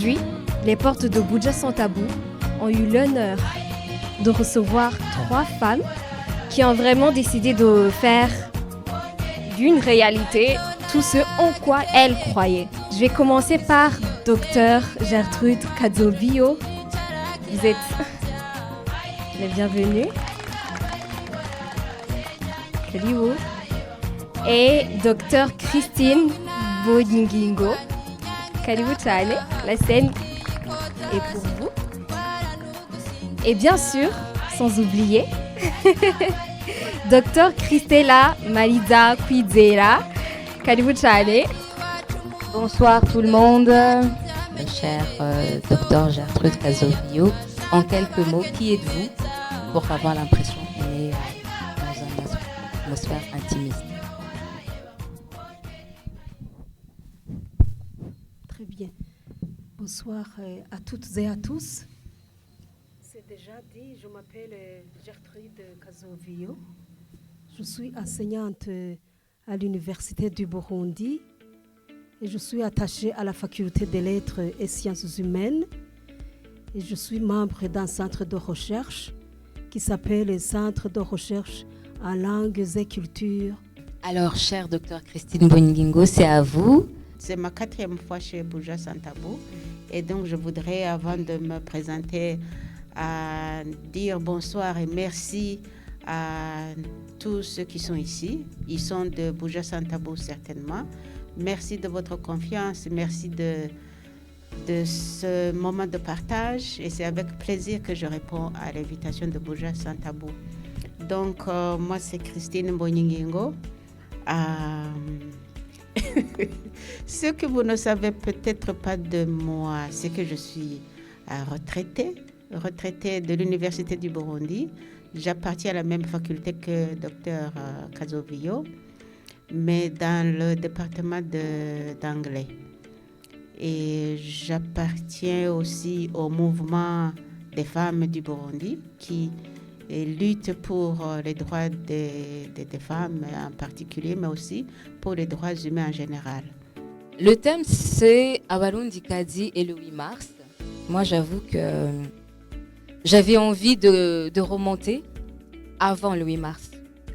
Aujourd'hui, les portes de Buja Sans Tabou ont eu l'honneur de recevoir 3 femmes qui ont vraiment décidé de faire d'une réalité tout ce en quoi elles croyaient. Je vais commencer par Dr Gertrude Kazovio. Vous êtes les bienvenus. Salut. Et Dr Christine Boningingo. Karibu Chane, la scène est pour vous. Et bien sûr, sans oublier, Dr Christella Malida Kwizera. Karibu Chane. Bonsoir tout le monde, cher Dr Gertrude Kazovio. En quelques mots, qui êtes-vous pour avoir l'impression qu'on est dans une atmosphère intimiste? Très bien. Bonsoir à toutes et à tous. C'est déjà dit, je m'appelle Gertrude Kazovio. Je suis enseignante à l'Université du Burundi et je suis attachée à la faculté des lettres et sciences humaines. Et je suis membre d'un centre de recherche qui s'appelle le Centre de recherche en langues et cultures. Alors, chère docteur Christine Boningingo, c'est à vous. C'est ma 4e fois chez Buja Sans Tabou. Et donc, je voudrais, avant de me présenter, dire bonsoir et merci à tous ceux qui sont ici. Ils sont de Buja Sans Tabou, certainement. Merci de votre confiance. Merci de ce moment de partage. Et c'est avec plaisir que je réponds à l'invitation de Buja Sans Tabou. Donc, moi, c'est Christine Boningingo. Ce que vous ne savez peut-être pas de moi, c'est que je suis retraitée de l'Université du Burundi. J'appartiens à la même faculté que Dr Kazovio, mais dans le département d'anglais. Et j'appartiens aussi au mouvement des femmes du Burundi qui lutte pour les droits des femmes en particulier, mais aussi pour les droits humains en général. Le thème, c'est Abarundi Kadi et le 8 mars. Moi, j'avoue que j'avais envie de remonter avant le 8 mars,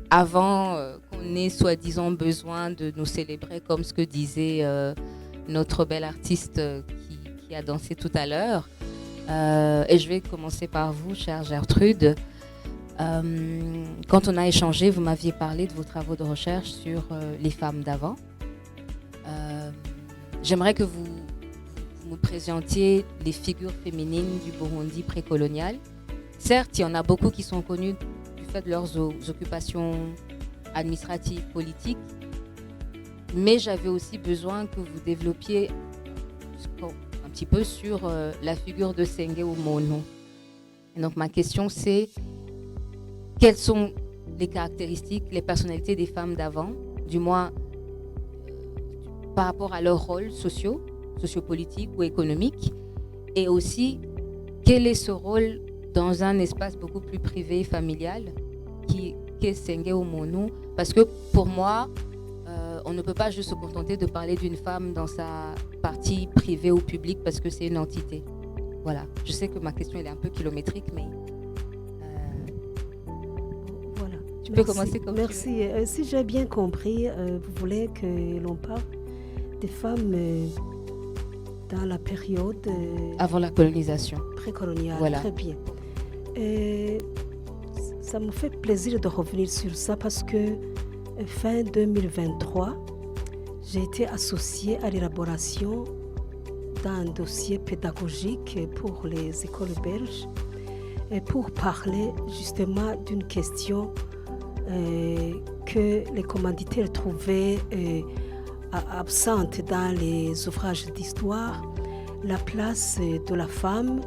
avant qu'on ait soi-disant besoin de nous célébrer, comme ce que disait notre belle artiste qui a dansé tout à l'heure. Et je vais commencer par vous, chère Gertrude. Quand on a échangé, vous m'aviez parlé de vos travaux de recherche sur les femmes d'avant. J'aimerais que vous me présentiez les figures féminines du Burundi précolonial. Certes, il y en a beaucoup qui sont connues du fait de leurs occupations administratives, politiques, mais j'avais aussi besoin que vous développiez un petit peu sur la figure de Senge Umono. Et donc ma question c'est, quelles sont les caractéristiques, les personnalités des femmes d'avant, du moins par rapport à leur rôle sociopolitique ou économique, et aussi quel est ce rôle dans un espace beaucoup plus privé et familial qui est Senge Umono, parce que pour moi, on ne peut pas juste se contenter de parler d'une femme dans sa partie privée ou publique parce que c'est une entité. Voilà, je sais que ma question elle est un peu kilométrique, mais voilà. Tu peux commencer comme merci. tu veux. Si j'ai bien compris, vous voulez que l'on parle des femmes dans la période Avant la colonisation. Précoloniale. Voilà. Très bien. Ça me fait plaisir de revenir sur ça parce que fin 2023, j'ai été associée à l'élaboration d'un dossier pédagogique pour les écoles belges et pour parler justement d'une question que les commanditaires trouvaient absente dans les ouvrages d'histoire, la place de la femme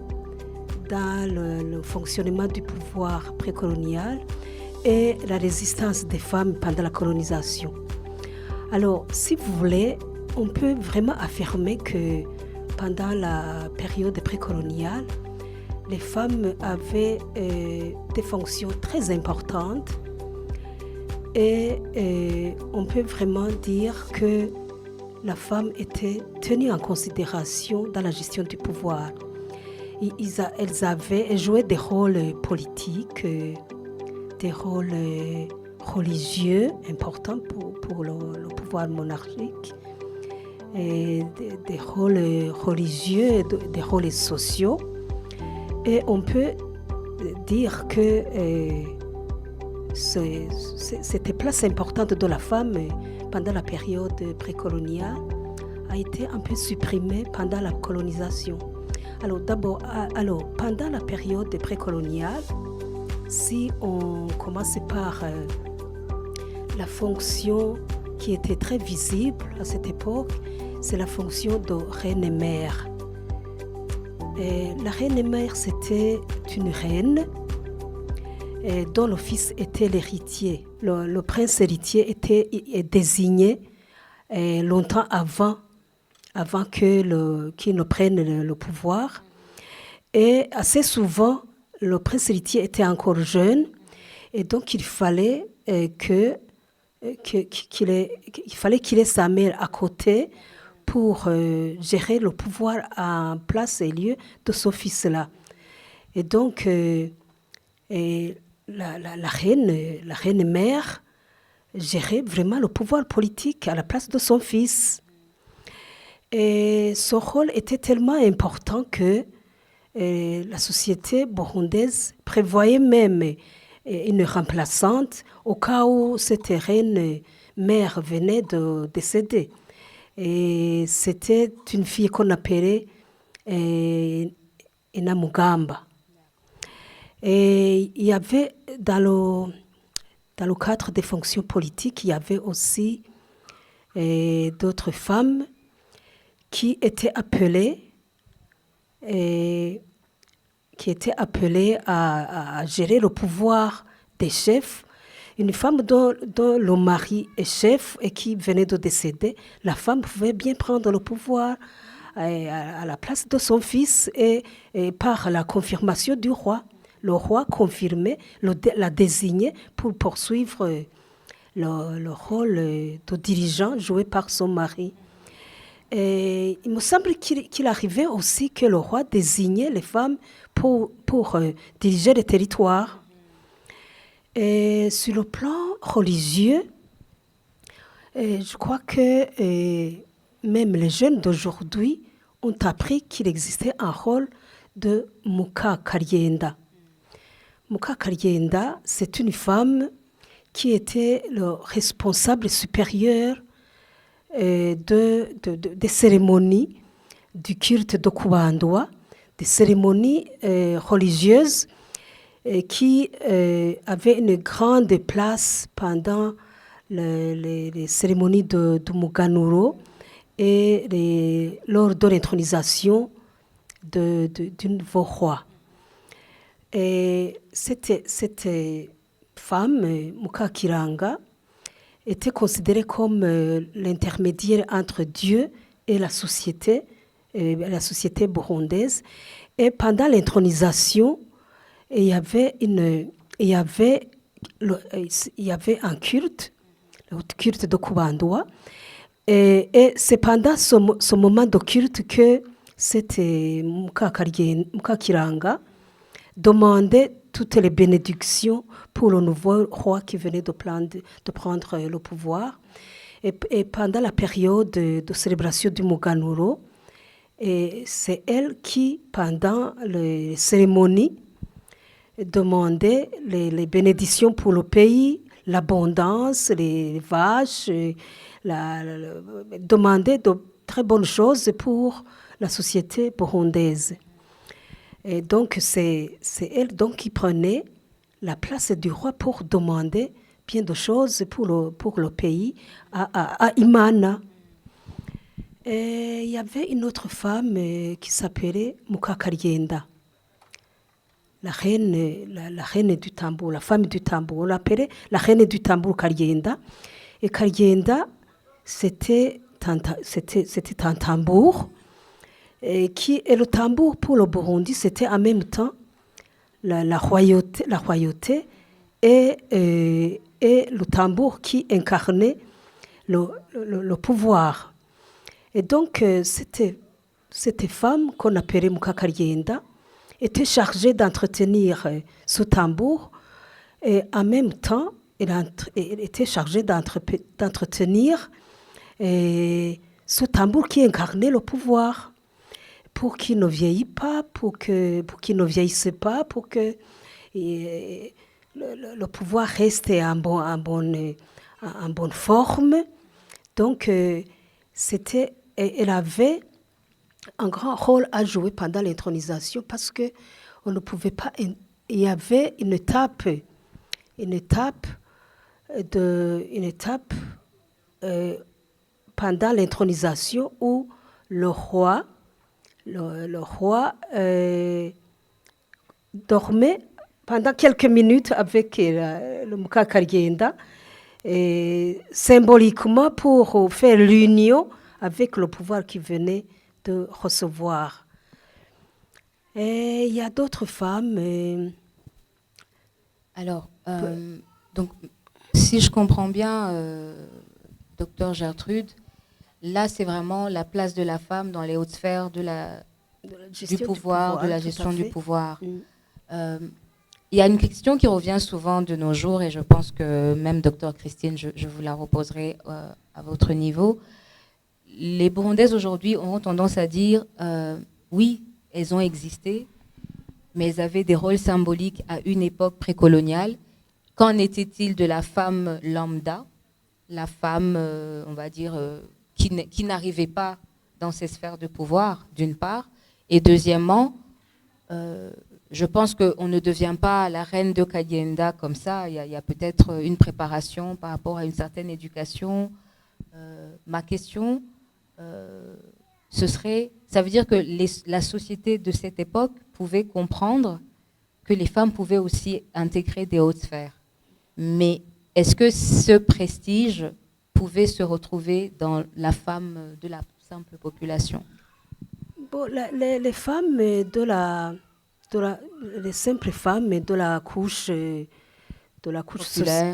dans le fonctionnement du pouvoir précolonial et la résistance des femmes pendant la colonisation. Alors, si vous voulez, on peut vraiment affirmer que pendant la période précoloniale, les femmes avaient des fonctions très importantes et on peut vraiment dire que la femme était tenue en considération dans la gestion du pouvoir. Elles jouaient des rôles politiques, des rôles religieux importants pour le pouvoir monarchique, et des rôles religieux, des rôles sociaux. Et on peut dire que cette place importante de la femme pendant la période précoloniale a été un peu supprimée pendant la colonisation. Alors pendant la période précoloniale, si on commence par la fonction qui était très visible à cette époque, c'est la fonction de reine-mère. La reine-mère, c'était une reine dont le fils était l'héritier. Le prince héritier était désigné longtemps avant qu'il ne prenne le pouvoir. Et assez souvent, le prince héritier était encore jeune, et donc il fallait qu'il ait sa mère à côté pour gérer le pouvoir en place et lieu de son fils-là. Et donc, la reine-mère gérait vraiment le pouvoir politique à la place de son fils. Et son rôle était tellement important que la société burundaise prévoyait même une remplaçante au cas où cette reine-mère venait de décéder. Et c'était une fille qu'on appelait Inamugamba. Et il y avait, dans le cadre des fonctions politiques, il y avait aussi d'autres femmes qui étaient appelées à gérer le pouvoir des chefs. Une femme dont le mari est chef et qui venait de décéder, la femme pouvait bien prendre le pouvoir à la place de son fils et par la confirmation du roi. Le roi confirmait, la désignait pour poursuivre le rôle de dirigeant joué par son mari. Et il me semble qu'il arrivait aussi que le roi désignait les femmes pour diriger les territoires. Et sur le plan religieux, je crois que même les jeunes d'aujourd'hui ont appris qu'il existait un rôle de Muka Karyenda. Muka Karyenda, c'est une femme qui était le responsable supérieur des cérémonies du culte de Kubandwa, des cérémonies religieuses qui avaient une grande place pendant les cérémonies de Muganuro et lors de l'intronisation du nouveau roi. Et cette femme, Muka Kiranga, était considérée comme l'intermédiaire entre Dieu et la société burundaise. Et pendant l'intronisation, il y avait un culte, le culte de Kubandwa. Et c'est pendant ce moment de culte que cette Muka Kiranga demandait toutes les bénédictions pour le nouveau roi qui venait de prendre le pouvoir. Et pendant la période de célébration du Muganuro, c'est elle qui, pendant les cérémonies, demandait les bénédictions pour le pays, l'abondance, les vaches, demandait de très bonnes choses pour la société burundaise. Et donc, c'est elle donc qui prenait la place du roi pour demander bien de choses pour le pays à Imana. Et il y avait une autre femme qui s'appelait Muka Karyenda, la reine du tambour, la femme du tambour. On l'appelait la reine du tambour Karyenda. Et Karyenda, c'était un tambour. Et le tambour pour le Burundi, c'était en même temps la royauté et le tambour qui incarnait le pouvoir. Et donc, cette femme qu'on appelait Mukakarienda était chargée d'entretenir ce tambour et en même temps, elle était chargée d'entretenir ce tambour qui incarnait le pouvoir pour qu'il ne vieillisse pas, pour qu'il ne vieillisse pas, pour que le pouvoir reste en bonne forme. Donc, elle avait un grand rôle à jouer pendant l'intronisation parce que on ne pouvait pas. Il y avait une étape pendant l'intronisation où le roi dormait pendant quelques minutes avec le Mukakarienda, symboliquement pour faire l'union avec le pouvoir qui venait de recevoir. Et il y a d'autres femmes. Alors, donc, si je comprends bien, docteur Gertrude, là, c'est vraiment la place de la femme dans les hautes sphères de la pouvoir, de la gestion du pouvoir. Il y a une question qui revient souvent de nos jours, et je pense que même docteur Christine, je vous la reposerai à votre niveau. Les Burundaises aujourd'hui ont tendance à dire, oui, elles ont existé, mais elles avaient des rôles symboliques à une époque précoloniale. Qu'en était-il de la femme lambda, la femme, on va dire, qui n'arrivait pas dans ces sphères de pouvoir, d'une part, et deuxièmement, je pense qu'on ne devient pas la reine de Kadienda comme ça. Il y a peut-être une préparation par rapport à une certaine éducation. Ma question, ça veut dire que la société de cette époque pouvait comprendre que les femmes pouvaient aussi intégrer des hautes sphères. Mais est-ce que ce prestige pouvait se retrouver dans la femme de la simple population? Bon, les femmes les simples femmes de la couche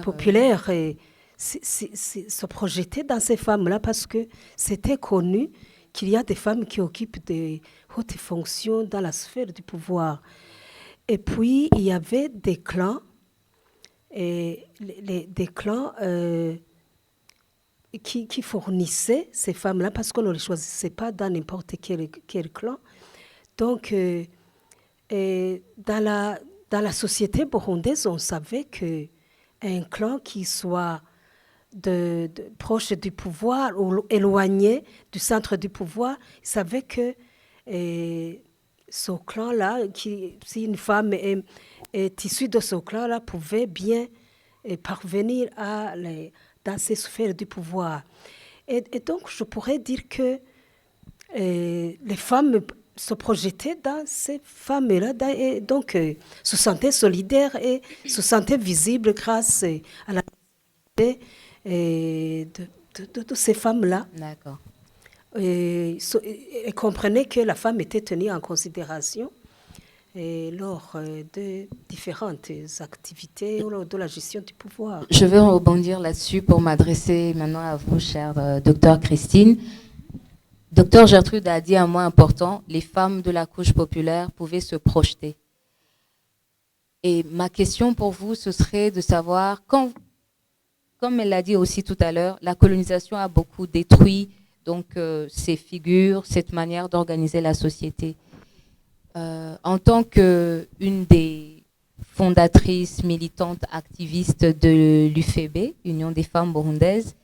populaire se projetaient dans ces femmes-là parce que c'était connu qu'il y a des femmes qui occupent des hautes fonctions dans la sphère du pouvoir. Et puis, il y avait des clans, qui fournissaient ces femmes-là parce qu'on ne les choisissait pas dans n'importe quel clan. Donc, dans la société burundaise, on savait qu'un clan qui soit proche du pouvoir ou éloigné du centre du pouvoir, il savait que ce clan-là, si une femme est issue de ce clan-là, pouvait bien parvenir dans ces sphères du pouvoir. Et donc, je pourrais dire que les femmes se projetaient dans ces femmes-là, et donc se sentaient solidaires et se sentaient visibles grâce à la de ces femmes-là. D'accord. Et comprenaient que la femme était tenue en considération lors de différentes activités ou de la gestion du pouvoir. Je vais rebondir là-dessus pour m'adresser maintenant à vous, chère docteur Christine. Docteur Gertrude a dit un mot important, les femmes de la couche populaire pouvaient se projeter. Et ma question pour vous, ce serait de savoir, comme elle l'a dit aussi tout à l'heure, la colonisation a beaucoup détruit donc, ces figures, cette manière d'organiser la société. En tant qu'une des fondatrices, militantes, activistes de l'UFB, Union des femmes burundaises,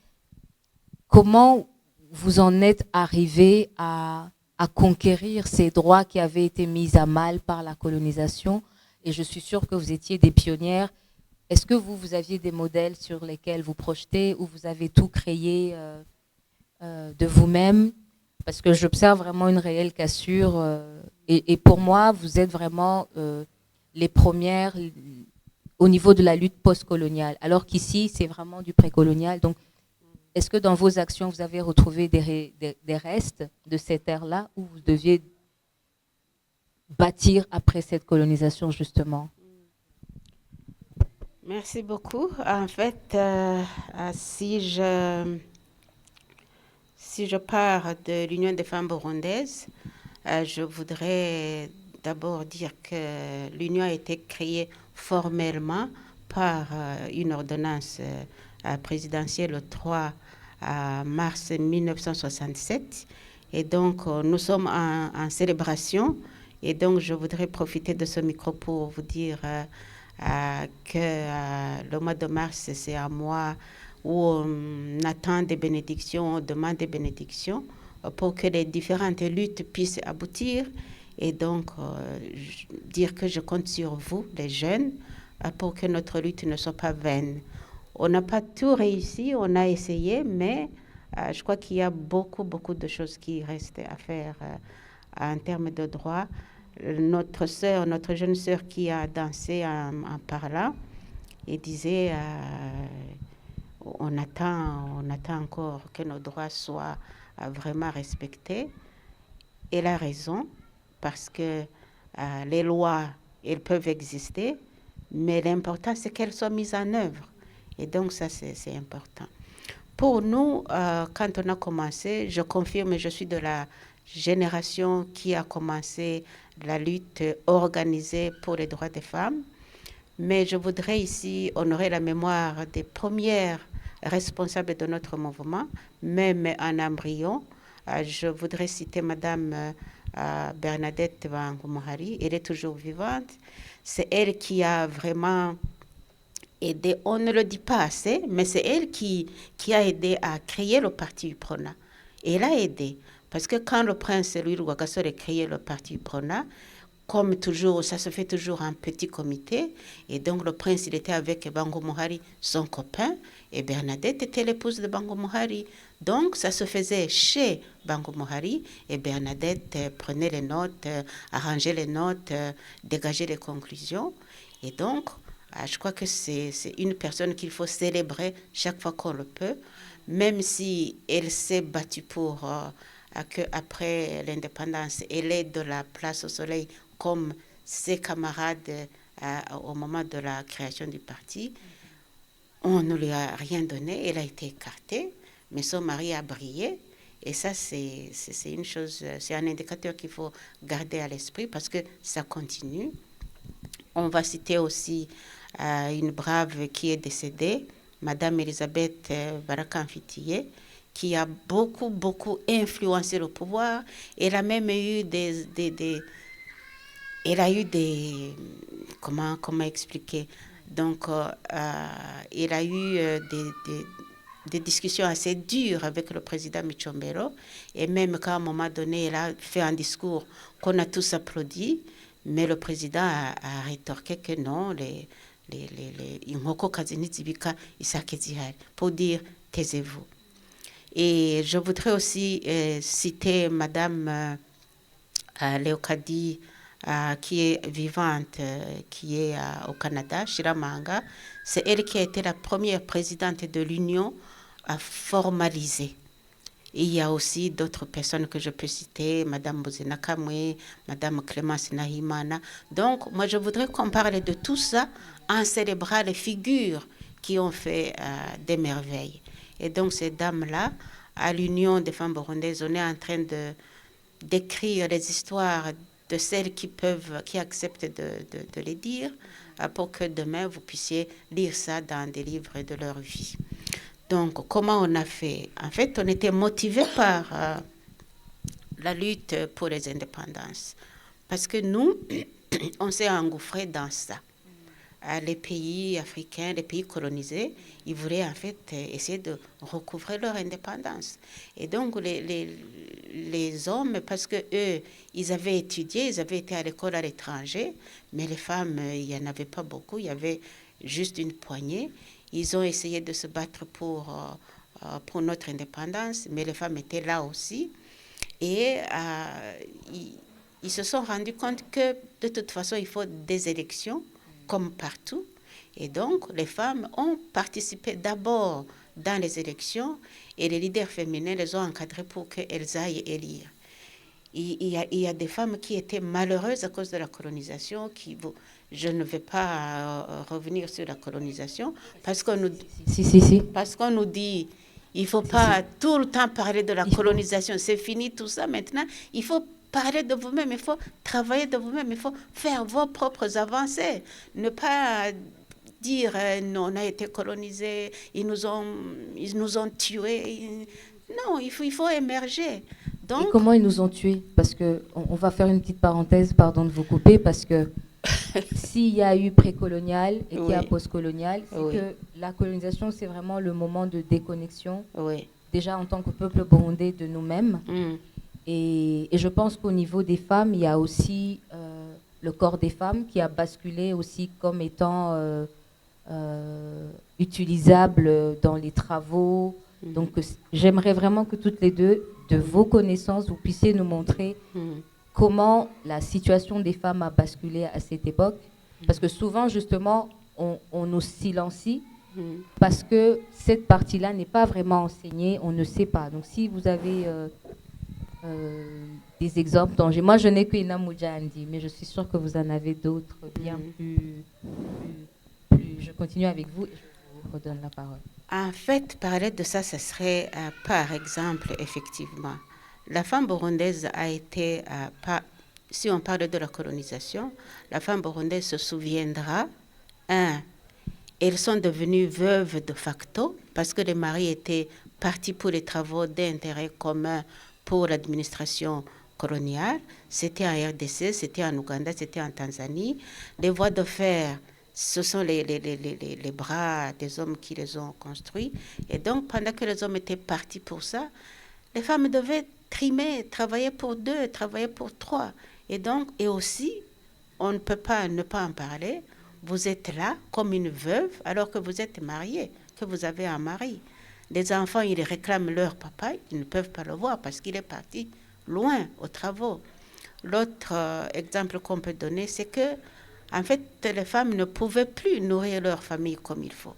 comment vous en êtes arrivée à conquérir ces droits qui avaient été mis à mal par la colonisation? Et je suis sûre que vous étiez des pionnières. Est-ce que vous aviez des modèles sur lesquels vous projetez ou vous avez tout créé de vous-même? Parce que j'observe vraiment une réelle cassure. Et pour moi, vous êtes vraiment les premières au niveau de la lutte post-coloniale. Alors qu'ici, c'est vraiment du précolonial. Donc, est-ce que dans vos actions, vous avez retrouvé des restes de cette ère-là où vous deviez bâtir après cette colonisation, justement? Merci beaucoup. En fait, si si je pars de l'Union des femmes burundaises, je voudrais d'abord dire que l'Union a été créée formellement par une ordonnance présidentielle le 3 mars 1967. Et donc, nous sommes en célébration. Et donc, je voudrais profiter de ce micro pour vous dire que le mois de mars, c'est un mois où on attend des bénédictions, on demande des bénédictions pour que les différentes luttes puissent aboutir. Et donc, dire que je compte sur vous, les jeunes, pour que notre lutte ne soit pas vaine. On n'a pas tout réussi, on a essayé, mais je crois qu'il y a beaucoup de choses qui restent à faire en termes de droits. Notre jeune sœur qui a dansé en parlant, et disait on attend encore que nos droits soient vraiment respectés. Elle a raison, parce que les lois, elles peuvent exister, mais l'important, c'est qu'elles soient mises en œuvre. Et donc, ça, c'est important. Pour nous, quand on a commencé, je confirme, je suis de la génération qui a commencé la lutte organisée pour les droits des femmes. Mais je voudrais ici honorer la mémoire des premières responsables de notre mouvement, même en embryon. Je voudrais citer Madame Bernadette Bangoumuhari. Elle est toujours vivante. C'est elle qui a vraiment aidé, on ne le dit pas assez, mais c'est elle qui a aidé à créer le parti UPRONA. Elle a aidé, parce que quand le prince Louis Rwagasore a créé le parti UPRONA, comme toujours, ça se fait toujours en petit comité, et donc le prince, il était avec Bangoumuhari, son copain, et Bernadette était l'épouse de Bangoumuhari. Donc, ça se faisait chez Bangoumuhari, et Bernadette prenait les notes, arrangeait les notes, dégageait les conclusions. Et donc, je crois que c'est une personne qu'il faut célébrer chaque fois qu'on le peut, même si elle s'est battue pour qu'après l'indépendance, elle ait de la place au soleil comme ses camarades au moment de la création du parti. On ne lui a rien donné, elle a été écartée, mais son mari a brillé. Et ça, c'est une chose, c'est un indicateur qu'il faut garder à l'esprit parce que ça continue. On va citer aussi une brave qui est décédée, Madame Elisabeth Barakamfitiye, qui a beaucoup influencé le pouvoir. Elle a même eu comment expliquer? Donc, elle a eu des discussions assez dures avec le président Michombero, et même qu'à un moment donné, elle a fait un discours qu'on a tous applaudi, mais le président a rétorqué que non, pour dire taisez-vous. Et je voudrais aussi citer Madame Léocadie, qui est vivante, qui est au Canada, Shiramanga. C'est elle qui a été la première présidente de l'Union à formaliser. Et il y a aussi d'autres personnes que je peux citer, Madame Bozena Kamwe, Madame Clémence Nahimana. Donc, moi, je voudrais qu'on parle de tout ça en célébrant les figures qui ont fait des merveilles. Et donc, ces dames-là, à l'Union des femmes burundaises, on est en train d'écrire les histoires de celles qui acceptent de les dire, pour que demain, vous puissiez lire ça dans des livres de leur vie. Donc, comment on a fait? En fait, on était motivés par la lutte pour les indépendances. Parce que nous, on s'est engouffrés dans ça. Les pays africains, les pays colonisés, ils voulaient en fait essayer de recouvrer leur indépendance. Et donc, les hommes, parce que eux, ils avaient étudié, ils avaient été à l'école à l'étranger, mais les femmes, il n'y en avait pas beaucoup, il y avait juste une poignée. Ils ont essayé de se battre pour notre indépendance, mais les femmes étaient là aussi. Et ils se sont rendus compte que de toute façon, il faut des élections, comme partout. Et donc, les femmes ont participé d'abord dans les élections et les leaders féminins les ont encadrées pour qu'elles aillent élire. Il y a des femmes qui étaient malheureuses à cause de la colonisation, je ne vais pas revenir sur la colonisation, parce qu'on nous dit Il ne faut pas tout le temps parler de la colonisation. C'est fini tout ça maintenant. Il faut parler de vous-même, il faut travailler de vous-même, il faut faire vos propres avancées. Ne pas dire non, on a été colonisés, ils nous ont tués. Non, il faut émerger. Donc, et comment ils nous ont tués? Parce que on va faire une petite parenthèse, pardon de vous couper, parce que s'il y a eu précolonial et qu'il y a postcolonial, c'est que la colonisation, c'est vraiment le moment de déconnexion, déjà en tant que peuple burundais de nous-mêmes. Et je pense qu'au niveau des femmes, il y a aussi le corps des femmes qui a basculé aussi comme étant utilisable dans les travaux. Donc j'aimerais vraiment que toutes les deux, de vos connaissances, vous puissiez nous montrer comment la situation des femmes a basculé à cette époque. Parce que souvent, justement, on nous silencie parce que cette partie-là n'est pas vraiment enseignée, on ne sait pas. Donc si vous avez des exemples dont moi je n'ai que Ina Moudjahandi, mais je suis sûre que vous en avez d'autres bien plus. Je continue avec vous et je vous redonne la parole. En fait, parler de ça, ce serait par exemple, effectivement, la femme burundaise a été, si on parle de la colonisation, la femme burundaise se souviendra, elles sont devenues veuves de facto parce que les maris étaient partis pour les travaux d'intérêt commun pour l'administration coloniale. C'était en RDC, c'était en Ouganda, c'était en Tanzanie. Les voies de fer, ce sont les bras des hommes qui les ont construits. Et donc, pendant que les hommes étaient partis pour ça, les femmes devaient trimer, travailler pour 2, travailler pour 3. Et donc, et aussi, on ne peut pas ne pas en parler. Vous êtes là comme une veuve alors que vous êtes mariée, que vous avez un mari. Les enfants, ils réclament leur papa, ils ne peuvent pas le voir parce qu'il est parti loin aux travaux. L'autre exemple qu'on peut donner, c'est que, en fait, les femmes ne pouvaient plus nourrir leur famille comme il faut.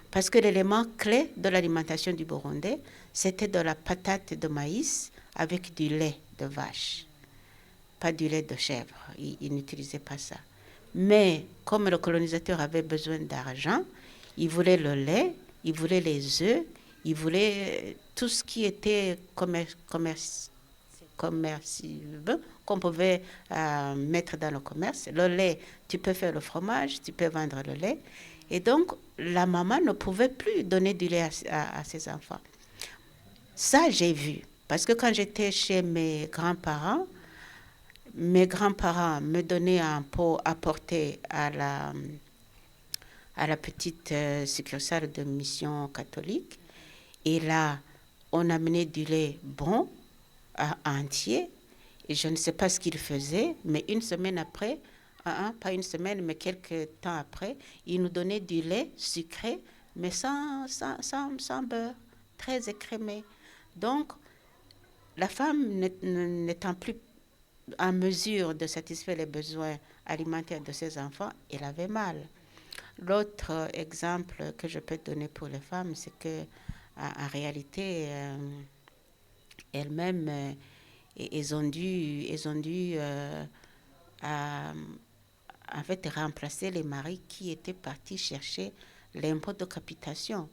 Parce que l'élément clé de l'alimentation du Burundais, c'était de la patate de maïs avec du lait de vache. Pas du lait de chèvre, ils n'utilisaient pas ça. Mais comme le colonisateur avait besoin d'argent, il voulait le lait, il voulait les œufs, il voulait tout ce qui était commerciable, qu'on pouvait mettre dans le commerce. Le lait, tu peux faire le fromage, tu peux vendre le lait. Et donc, la maman ne pouvait plus donner du lait à ses enfants. Ça, j'ai vu. Parce que quand j'étais chez mes grands-parents me donnaient un pot à porter à la petite succursale de mission catholique. Et là, on amenait du lait bon, entier. Et je ne sais pas ce qu'ils faisaient, mais une semaine après, pas une semaine, mais quelques temps après, ils nous donnaient du lait sucré, mais sans beurre, très écrémé. Donc, la femme n'étant plus en mesure de satisfaire les besoins alimentaires de ses enfants, elle avait mal. L'autre exemple que je peux donner pour les femmes, c'est que en réalité, elles-mêmes, elles ont dû en fait remplacer les maris qui étaient partis chercher l'impôt de capitation.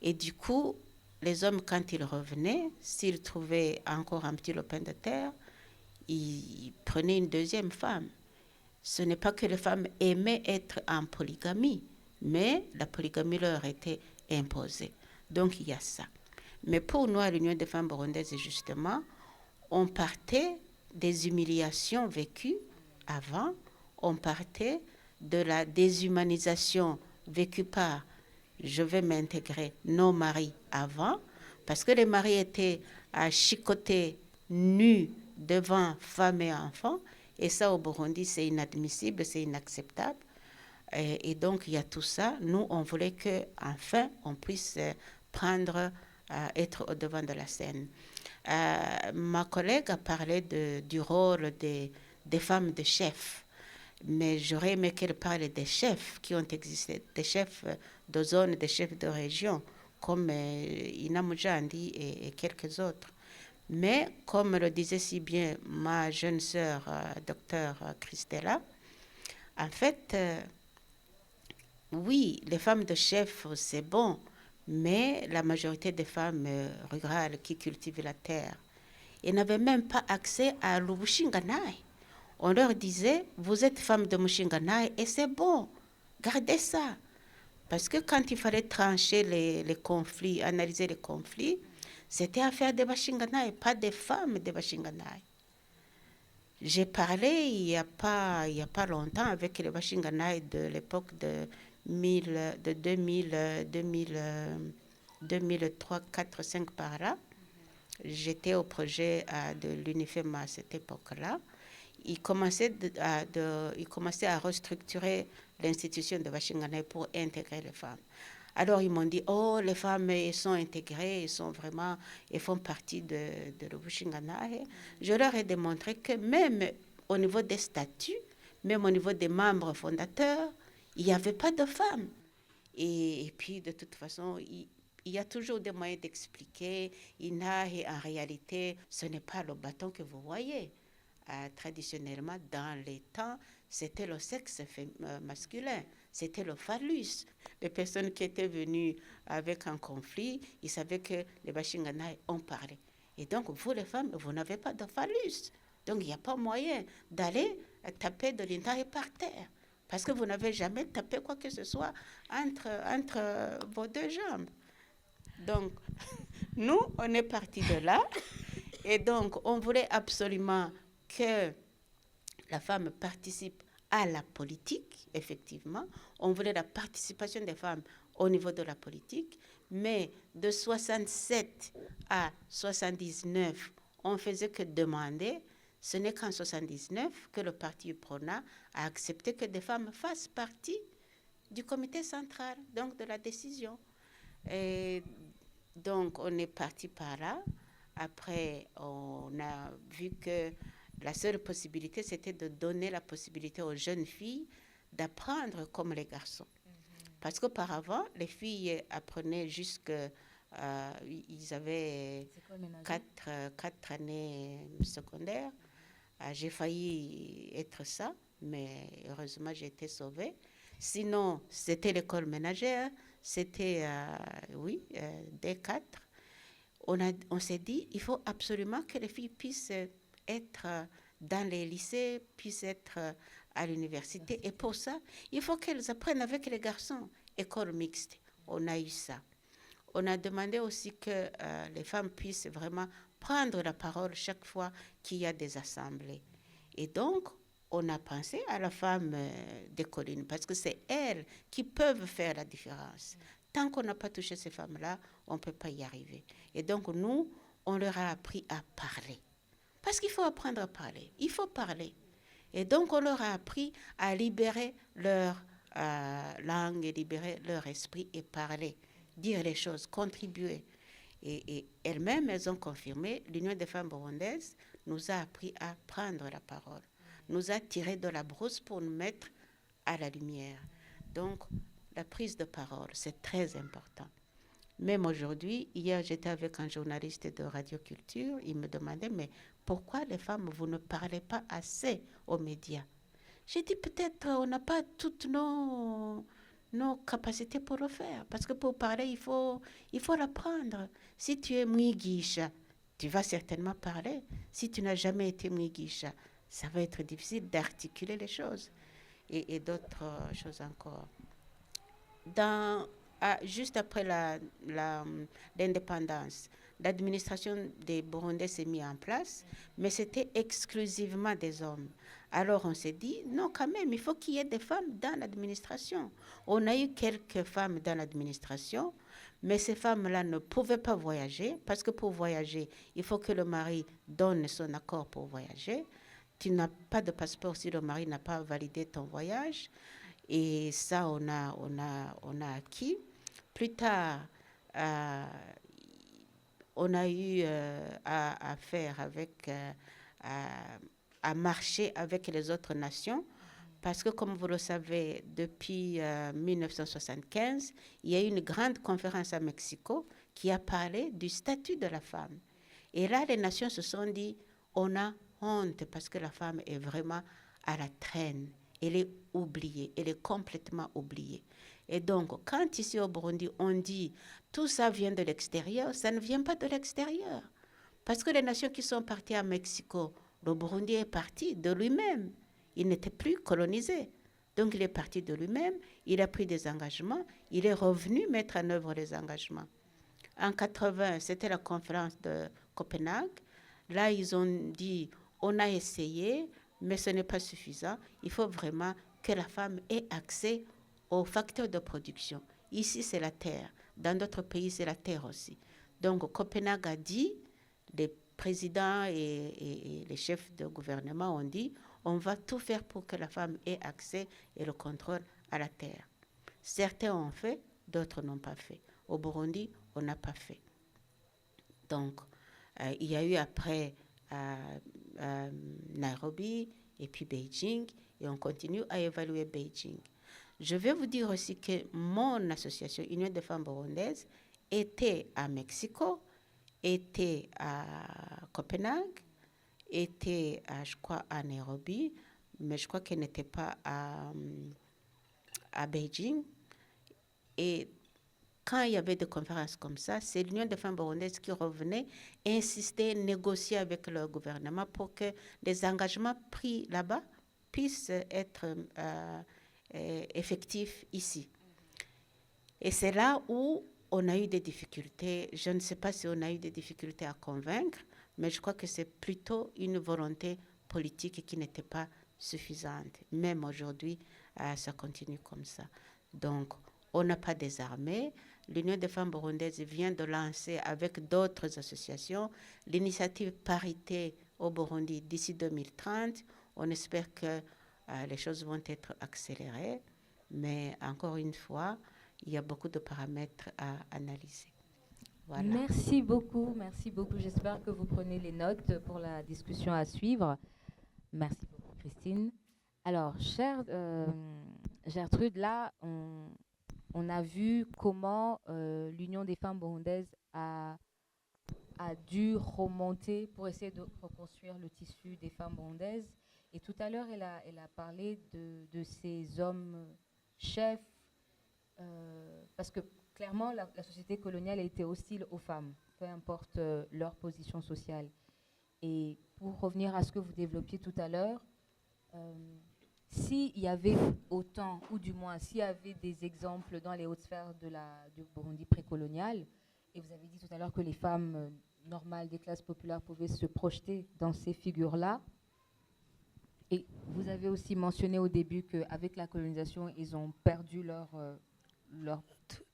Et du coup, les hommes, quand ils revenaient, s'ils trouvaient encore un petit lopin de terre, ils prenaient une deuxième femme. Ce n'est pas que les femmes aimaient être en polygamie, mais la polygamie leur était imposée. Donc, il y a ça. Mais pour nous, à l'Union des femmes burundaises, justement, on partait des humiliations vécues avant, on partait de la déshumanisation vécue par, je vais m'intégrer, nos maris avant, parce que les maris étaient à chicoter nus devant femmes et enfants, et ça au Burundi, c'est inadmissible, c'est inacceptable. Et donc, il y a tout ça. Nous, on voulait qu'enfin, on puisse être au devant de la scène. Ma collègue a parlé du rôle des femmes de chefs, mais j'aurais aimé qu'elle parle des chefs qui ont existé, des chefs de zone, des chefs de région, comme Ina Moudjahandi et quelques autres. Mais, comme le disait si bien ma jeune sœur, docteur Christella, en fait, oui, les femmes de chef, c'est bon, Mais la majorité des femmes rurales qui cultivent la terre, elles n'avaient même pas accès à l'Ubushinganai. On leur disait, vous êtes femme de Mushinganai et c'est bon, gardez ça. Parce que quand il fallait trancher les conflits, analyser les conflits, c'était affaire des Bashinganai, pas des femmes des Bashinganai. J'ai parlé il y a pas longtemps avec les Bashinganai de l'époque de 2003, 4, 5 par là. J'étais au projet de l'UNIFEM à cette époque-là. Il commençait à restructurer l'institution de Bashinganai pour intégrer les femmes. Alors ils m'ont dit, oh, les femmes elles sont intégrées, elles font partie de l'Ubushinganai. Je leur ai démontré que même au niveau des statuts, même au niveau des membres fondateurs, il n'y avait pas de femmes. Et puis de toute façon, il y a toujours des moyens d'expliquer. En réalité, ce n'est pas le bâton que vous voyez. Traditionnellement, dans les temps, c'était le sexe masculin, c'était le phallus. Les personnes qui étaient venues avec un conflit, ils savaient que les Bashinganai ont parlé. Et donc, vous les femmes, vous n'avez pas de phallus. Donc, il n'y a pas moyen d'aller taper de l'intérieur par terre. Parce que vous n'avez jamais tapé quoi que ce soit entre vos deux jambes. Donc, nous, on est partis de là. Et donc, on voulait absolument que la femme participe à la politique, effectivement. On voulait la participation des femmes au niveau de la politique. Mais de 67 à 79, on faisait que demander. Ce n'est qu'en 79 que le parti UPRONA a accepté que des femmes fassent partie du comité central, donc de la décision. Et donc, on est parti par là. Après, on a vu que la seule possibilité, c'était de donner la possibilité aux jeunes filles d'apprendre comme les garçons. Parce qu'auparavant, les filles apprenaient ils avaient 4 années secondaires. J'ai failli être ça, mais heureusement, j'ai été sauvée. Sinon, c'était l'école ménagère, c'était, D4. On s'est dit, il faut absolument que les filles puissent être dans les lycées, puissent être à l'université. Et pour ça, il faut qu'elles apprennent avec les garçons. École mixte, on a eu ça. On a demandé aussi que les femmes puissent vraiment prendre la parole chaque fois qu'il y a des assemblées. Et donc, on a pensé à la femme des collines, parce que c'est elles qui peuvent faire la différence. Tant qu'on n'a pas touché ces femmes-là, on ne peut pas y arriver. Et donc, nous, on leur a appris à parler. Parce qu'il faut apprendre à parler. Il faut parler. Et donc, on leur a appris à libérer leur langue, libérer leur esprit et parler, dire les choses, contribuer. Et elles-mêmes, elles ont confirmé, l'Union des femmes burundaises nous a appris à prendre la parole, nous a tiré de la brousse pour nous mettre à la lumière. Donc, la prise de parole, c'est très important. Même aujourd'hui, hier, j'étais avec un journaliste de Radio Culture, il me demandait, mais pourquoi les femmes, vous ne parlez pas assez aux médias? J'ai dit, peut-être on n'a pas toutes nos capacités pour le faire. Parce que pour parler, il faut l'apprendre. Si tu es mwigisha, tu vas certainement parler. Si tu n'as jamais été mwigisha, ça va être difficile d'articuler les choses. Et d'autres choses encore. Juste après l'indépendance, l'administration des Burundais s'est mise en place, mais c'était exclusivement des hommes. Alors on s'est dit, non, quand même, il faut qu'il y ait des femmes dans l'administration. On a eu quelques femmes dans l'administration, mais ces femmes-là ne pouvaient pas voyager, parce que pour voyager, il faut que le mari donne son accord pour voyager. Tu n'as pas de passeport si le mari n'a pas validé ton voyage. Et ça, on a acquis. Plus tard, on a eu à faire avec, à marcher avec les autres nations, parce que comme vous le savez, depuis 1975, il y a eu une grande conférence à Mexico qui a parlé du statut de la femme. Et là, les nations se sont dit, on a honte parce que la femme est vraiment à la traîne. Elle est oubliée, elle est complètement oubliée. Et donc, quand ici au Burundi, on dit tout ça vient de l'extérieur, ça ne vient pas de l'extérieur. Parce que les nations qui sont parties à Mexico, le Burundi est parti de lui-même. Il n'était plus colonisé. Donc, il est parti de lui-même, il a pris des engagements, il est revenu mettre en œuvre les engagements. En 80, c'était la conférence de Copenhague. Là, ils ont dit, on a essayé, mais ce n'est pas suffisant. Il faut vraiment que la femme ait accès aux facteurs de production. Ici, c'est la terre. Dans d'autres pays, c'est la terre aussi. Donc, Copenhague a dit, les présidents et les chefs de gouvernement ont dit, on va tout faire pour que la femme ait accès et le contrôle à la terre. Certains ont fait, d'autres n'ont pas fait. Au Burundi, on n'a pas fait. Donc, il y a eu après Nairobi et puis Beijing, et on continue à évaluer Beijing. Je vais vous dire aussi que mon association Union des femmes burundaises était à Mexico, était à Copenhague, était, je crois, à Nairobi, mais je crois qu'elle n'était pas à Beijing. Et quand il y avait des conférences comme ça, c'est l'Union des femmes burundaises qui revenait et insistait, négocier avec le gouvernement pour que les engagements pris là-bas puissent être effectifs ici. Et c'est là où on a eu des difficultés. Je ne sais pas si on a eu des difficultés à convaincre, mais je crois que c'est plutôt une volonté politique qui n'était pas suffisante. Même aujourd'hui, ça continue comme ça. Donc, on n'a pas désarmé. L'Union des femmes burundaises vient de lancer avec d'autres associations l'initiative parité au Burundi d'ici 2030. On espère que les choses vont être accélérées, mais encore une fois, il y a beaucoup de paramètres à analyser. Voilà. Merci beaucoup. J'espère que vous prenez les notes pour la discussion à suivre. Merci beaucoup, Christine. Alors, chère Gertrude, là, on a vu comment l'Union des femmes burundaises a dû remonter pour essayer de reconstruire le tissu des femmes burundaises. Et tout à l'heure, elle a parlé de ces hommes chefs, parce que clairement, la société coloniale a été hostile aux femmes, peu importe leur position sociale. Et pour revenir à ce que vous développiez tout à l'heure, s'il y avait autant, ou du moins s'il y avait des exemples dans les hautes sphères du Burundi précolonial, et vous avez dit tout à l'heure que les femmes normales des classes populaires pouvaient se projeter dans ces figures-là, et vous avez aussi mentionné au début qu'avec la colonisation, ils ont perdu leur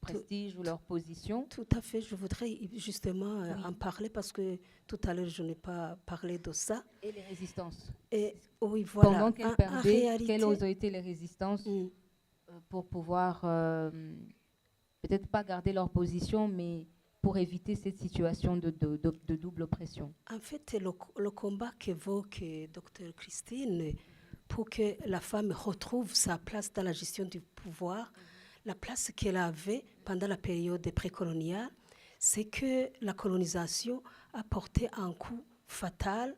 prestige ou leur position. Tout à fait, je voudrais justement en parler parce que tout à l'heure, je n'ai pas parlé de ça. Et les résistances. Et oui, voilà. Pendant qu'elles perdaient, quelles ont été les résistances pour pouvoir peut-être pas garder leur position, mais pour éviter cette situation de double oppression? En fait, le combat qu'évoque Dr Christine pour que la femme retrouve sa place dans la gestion du pouvoir, la place qu'elle avait pendant la période précoloniale, c'est que la colonisation a porté un coup fatal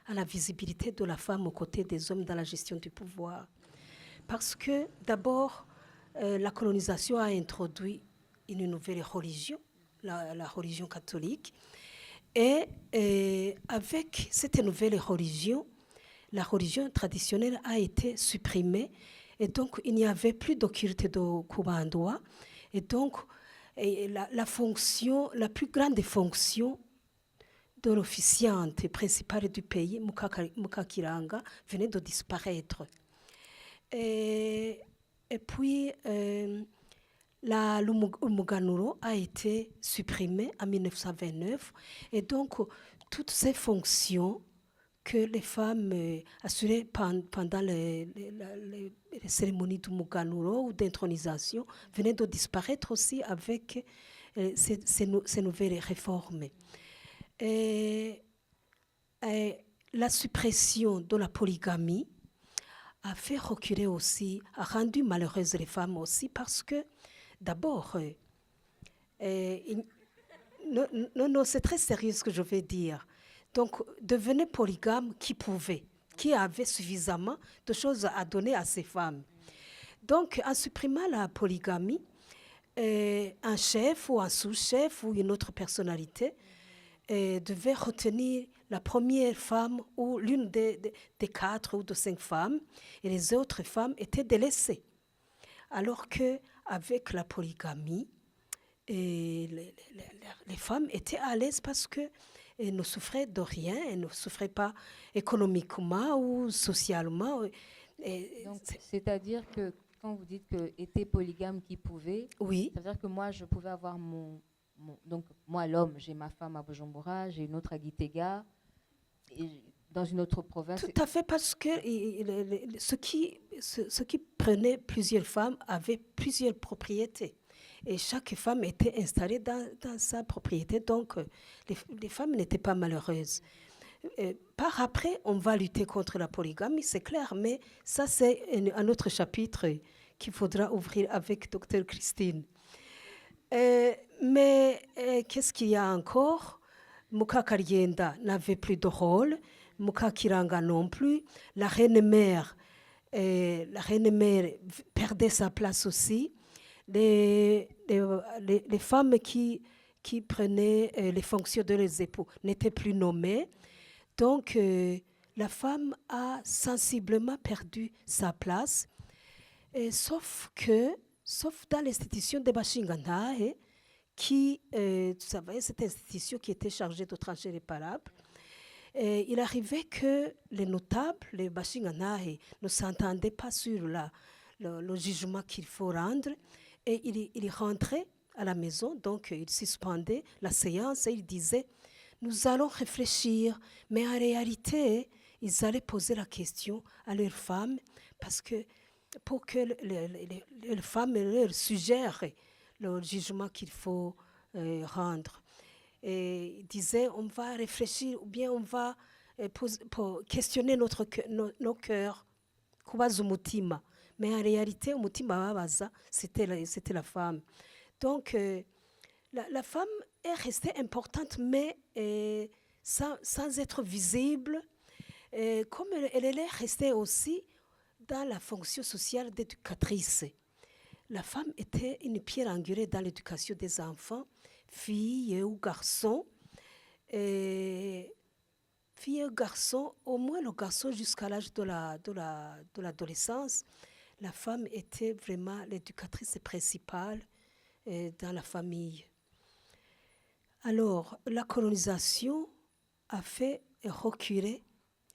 à la visibilité de la femme aux côtés des hommes dans la gestion du pouvoir. Parce que d'abord, la colonisation a introduit une nouvelle religion, la religion catholique, et avec cette nouvelle religion, la religion traditionnelle a été supprimée. Et donc, il n'y avait plus d'occulte de Kubandoa. Et donc, la plus grande fonction de l'officiante principale du pays, Mukakiranga, venait de disparaître. Et puis, l'Umuganuro a été supprimé en 1929. Et donc, toutes ces fonctions que les femmes assuraient pendant les cérémonies du Muganuro ou d'intronisation venaient de disparaître aussi avec ces nouvelles réformes. Et la suppression de la polygamie a fait reculer aussi, a rendu malheureuses les femmes aussi parce que d'abord, non, c'est très sérieux ce que je vais dire. Donc, devenait polygame qui pouvait, qui avait suffisamment de choses à donner à ces femmes. Donc, en supprimant la polygamie, un chef ou un sous-chef ou une autre personnalité devait retenir la première femme ou l'une des 4 ou de 5 femmes, et les autres femmes étaient délaissées. Alors qu'avec la polygamie, les femmes étaient à l'aise parce qu'elles ne souffraient de rien, elles ne souffraient pas économiquement ou socialement. Donc, c'est-à-dire que quand vous dites que était polygame qui pouvait, oui. Ça veut dire que moi, je pouvais avoir donc, moi, l'homme, j'ai ma femme à Bujumbura, j'ai une autre à Gitega, et dans une autre province. Tout à fait, parce que ceux qui prenaient plusieurs femmes avaient plusieurs propriétés. Et chaque femme était installée dans sa propriété, donc les femmes n'étaient pas malheureuses. Par après, on va lutter contre la polygamie, c'est clair, mais ça, c'est un autre chapitre qu'il faudra ouvrir avec Dr Christine. Mais qu'est-ce qu'il y a encore? Muka Karyenda n'avait plus de rôle, Muka Kiranga non plus, la reine-mère perdait sa place aussi. Les femmes qui prenaient les fonctions de leurs époux n'étaient plus nommées. Donc, la femme a sensiblement perdu sa place, sauf dans l'institution de Bashingantahe, qui, vous savez, cette institution qui était chargée de trancher les palabres. Il arrivait que les notables, les Bashingantahe, ne s'entendaient pas sur le jugement qu'il faut rendre, et ils rentraient à la maison, donc ils suspendaient la séance et ils disaient: nous allons réfléchir, mais en réalité, ils allaient poser la question à leurs femmes pour que les femmes leur suggèrent le jugement qu'il faut rendre. Et ils disaient: on va réfléchir ou bien on va questionner nos cœurs. Mais en réalité, c'était la femme. Donc, la femme est restée importante, mais sans être visible, comme elle est restée aussi dans la fonction sociale d'éducatrice. La femme était une pierre angulaire dans l'éducation des enfants, filles ou garçons. Filles et garçons, au moins le garçon jusqu'à l'âge de l'adolescence, la femme était vraiment l'éducatrice principale dans la famille. Alors, la colonisation a fait reculer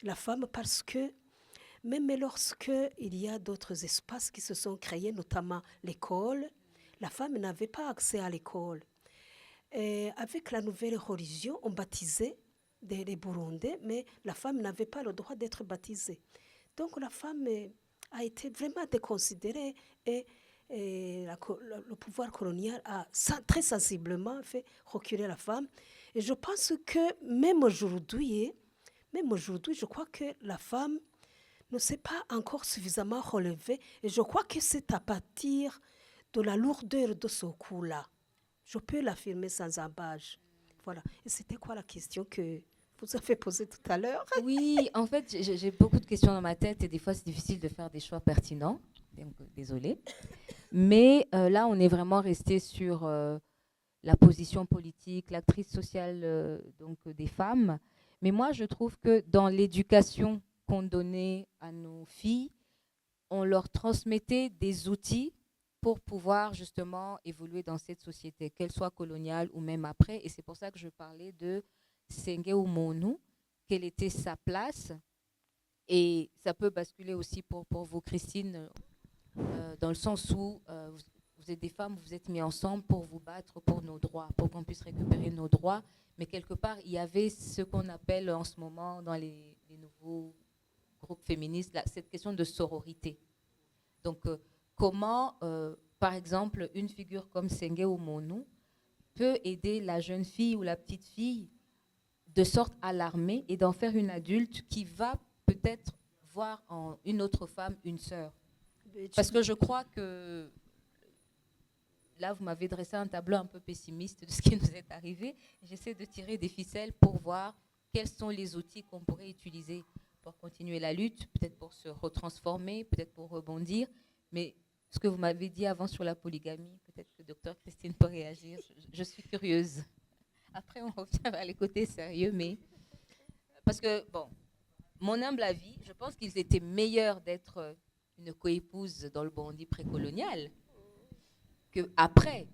la femme parce que même lorsqu'il y a d'autres espaces qui se sont créés, notamment l'école, la femme n'avait pas accès à l'école. Et avec la nouvelle religion, on baptisait les Burundais, mais la femme n'avait pas le droit d'être baptisée. Donc la femme a été vraiment déconsidérée et le pouvoir colonial a très sensiblement fait reculer la femme. Et je pense que même aujourd'hui, je crois que la femme ne s'est pas encore suffisamment relevée. Et je crois que c'est à partir de la lourdeur de ce coup-là. Je peux l'affirmer sans embâche. Voilà. Et c'était quoi la question que vous avez posée tout à l'heure? Oui, en fait, j'ai beaucoup de questions dans ma tête et des fois, c'est difficile de faire des choix pertinents. Donc, désolée. Mais là, on est vraiment resté sur la position politique, la crise sociale des femmes. Mais moi, je trouve que dans l'éducation qu'on donnait à nos filles, on leur transmettait des outils pour pouvoir justement évoluer dans cette société, qu'elle soit coloniale ou même après. Et c'est pour ça que je parlais de Senge Umonu, quelle était sa place. Et ça peut basculer aussi pour vous, Christine, dans le sens où vous êtes des femmes, vous êtes mis ensemble pour vous battre pour nos droits, pour qu'on puisse récupérer nos droits. Mais quelque part, il y avait ce qu'on appelle en ce moment dans les nouveaux groupes féministes, cette question de sororité. Donc, comment, par exemple, une figure comme Senge Umonu peut aider la jeune fille ou la petite fille de sorte à l'armer et d'en faire une adulte qui va peut-être voir en une autre femme une sœur. Parce que je crois que là, vous m'avez dressé un tableau un peu pessimiste de ce qui nous est arrivé. J'essaie de tirer des ficelles pour voir quels sont les outils qu'on pourrait utiliser pour continuer la lutte, peut-être pour se retransformer, peut-être pour rebondir. Mais ce que vous m'avez dit avant sur la polygamie. Peut-être que Dr Christine peut réagir. Je suis curieuse. Après, on revient vers les côtés sérieux, mais parce que, bon, mon humble avis, je pense qu'ils étaient meilleurs d'être une coépouse dans le Burundi précolonial qu'après.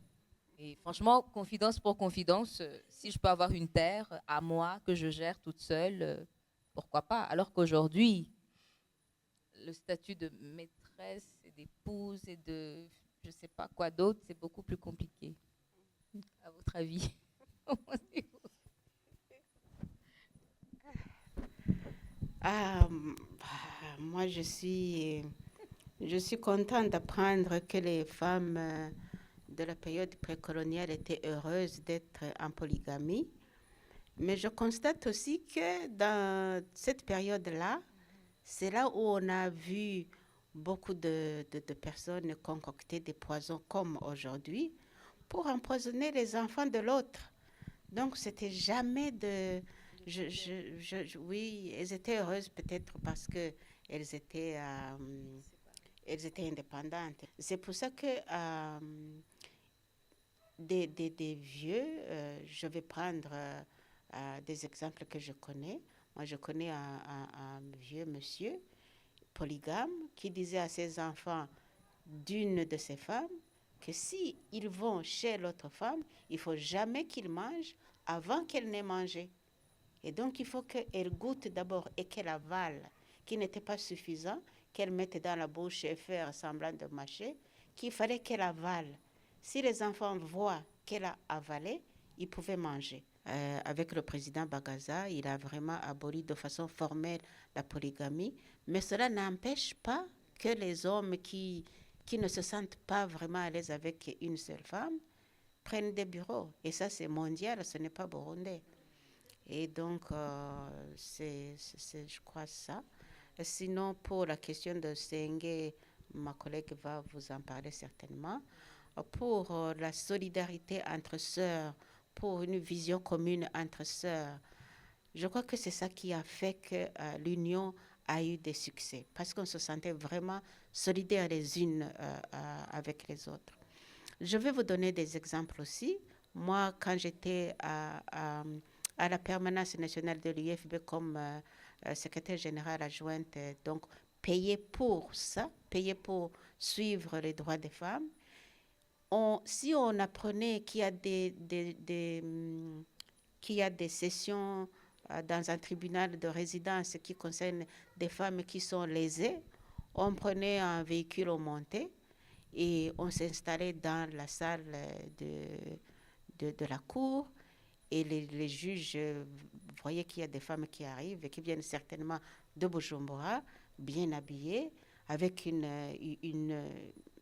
Et franchement, confidence pour confidence, si je peux avoir une terre à moi que je gère toute seule, pourquoi pas? Alors qu'aujourd'hui, le statut de maîtresse et d'épouse et de je ne sais pas quoi d'autre, c'est beaucoup plus compliqué. À votre avis? Moi, je suis contente d'apprendre que les femmes de la période précoloniale étaient heureuses d'être en polygamie. Mais je constate aussi que dans cette période-là, c'est là où on a vu beaucoup de personnes concocter des poisons comme aujourd'hui pour empoisonner les enfants de l'autre. Donc, c'était jamais de... oui, elles étaient heureuses peut-être parce qu'elles étaient, elles étaient indépendantes. C'est pour ça que des vieux, je vais prendre des exemples que je connais. Moi, je connais un vieux monsieur polygame qui disait à ses enfants d'une de ses femmes que si ils vont chez l'autre femme, il faut jamais qu'ils mangent avant qu'elle n'ait mangé. Et donc, il faut qu'elle goûte d'abord et qu'elle avale, qui n'était pas suffisant, qu'elle mette dans la bouche et faire semblant de mâcher, qu'il fallait qu'elle avale. Si les enfants voient qu'elle a avalé, ils pouvaient manger. Avec le président Bagaza, il a vraiment aboli de façon formelle la polygamie, mais cela n'empêche pas que les hommes qui ne se sentent pas vraiment à l'aise avec une seule femme prennent des bureaux. Et ça, c'est mondial, ce n'est pas burundais. Et donc, c'est, je crois, ça. Sinon, pour la question de Sengue, ma collègue va vous en parler certainement. Pour la solidarité entre sœurs, pour une vision commune entre sœurs, je crois que c'est ça qui a fait que l'union a eu des succès, parce qu'on se sentait vraiment solidaires les unes avec les autres. Je vais vous donner des exemples aussi. Moi, quand j'étais à la permanence nationale de l'UFB comme secrétaire générale adjointe, donc payée pour ça, payée pour suivre les droits des femmes, si on apprenait qu'il y a des sessions dans un tribunal de résidence qui concerne des femmes qui sont lésées, on prenait un véhicule, on montait et on s'installait dans la salle de la cour et les juges voyaient qu'il y a des femmes qui arrivent et qui viennent certainement de Bujumbura, bien habillées, avec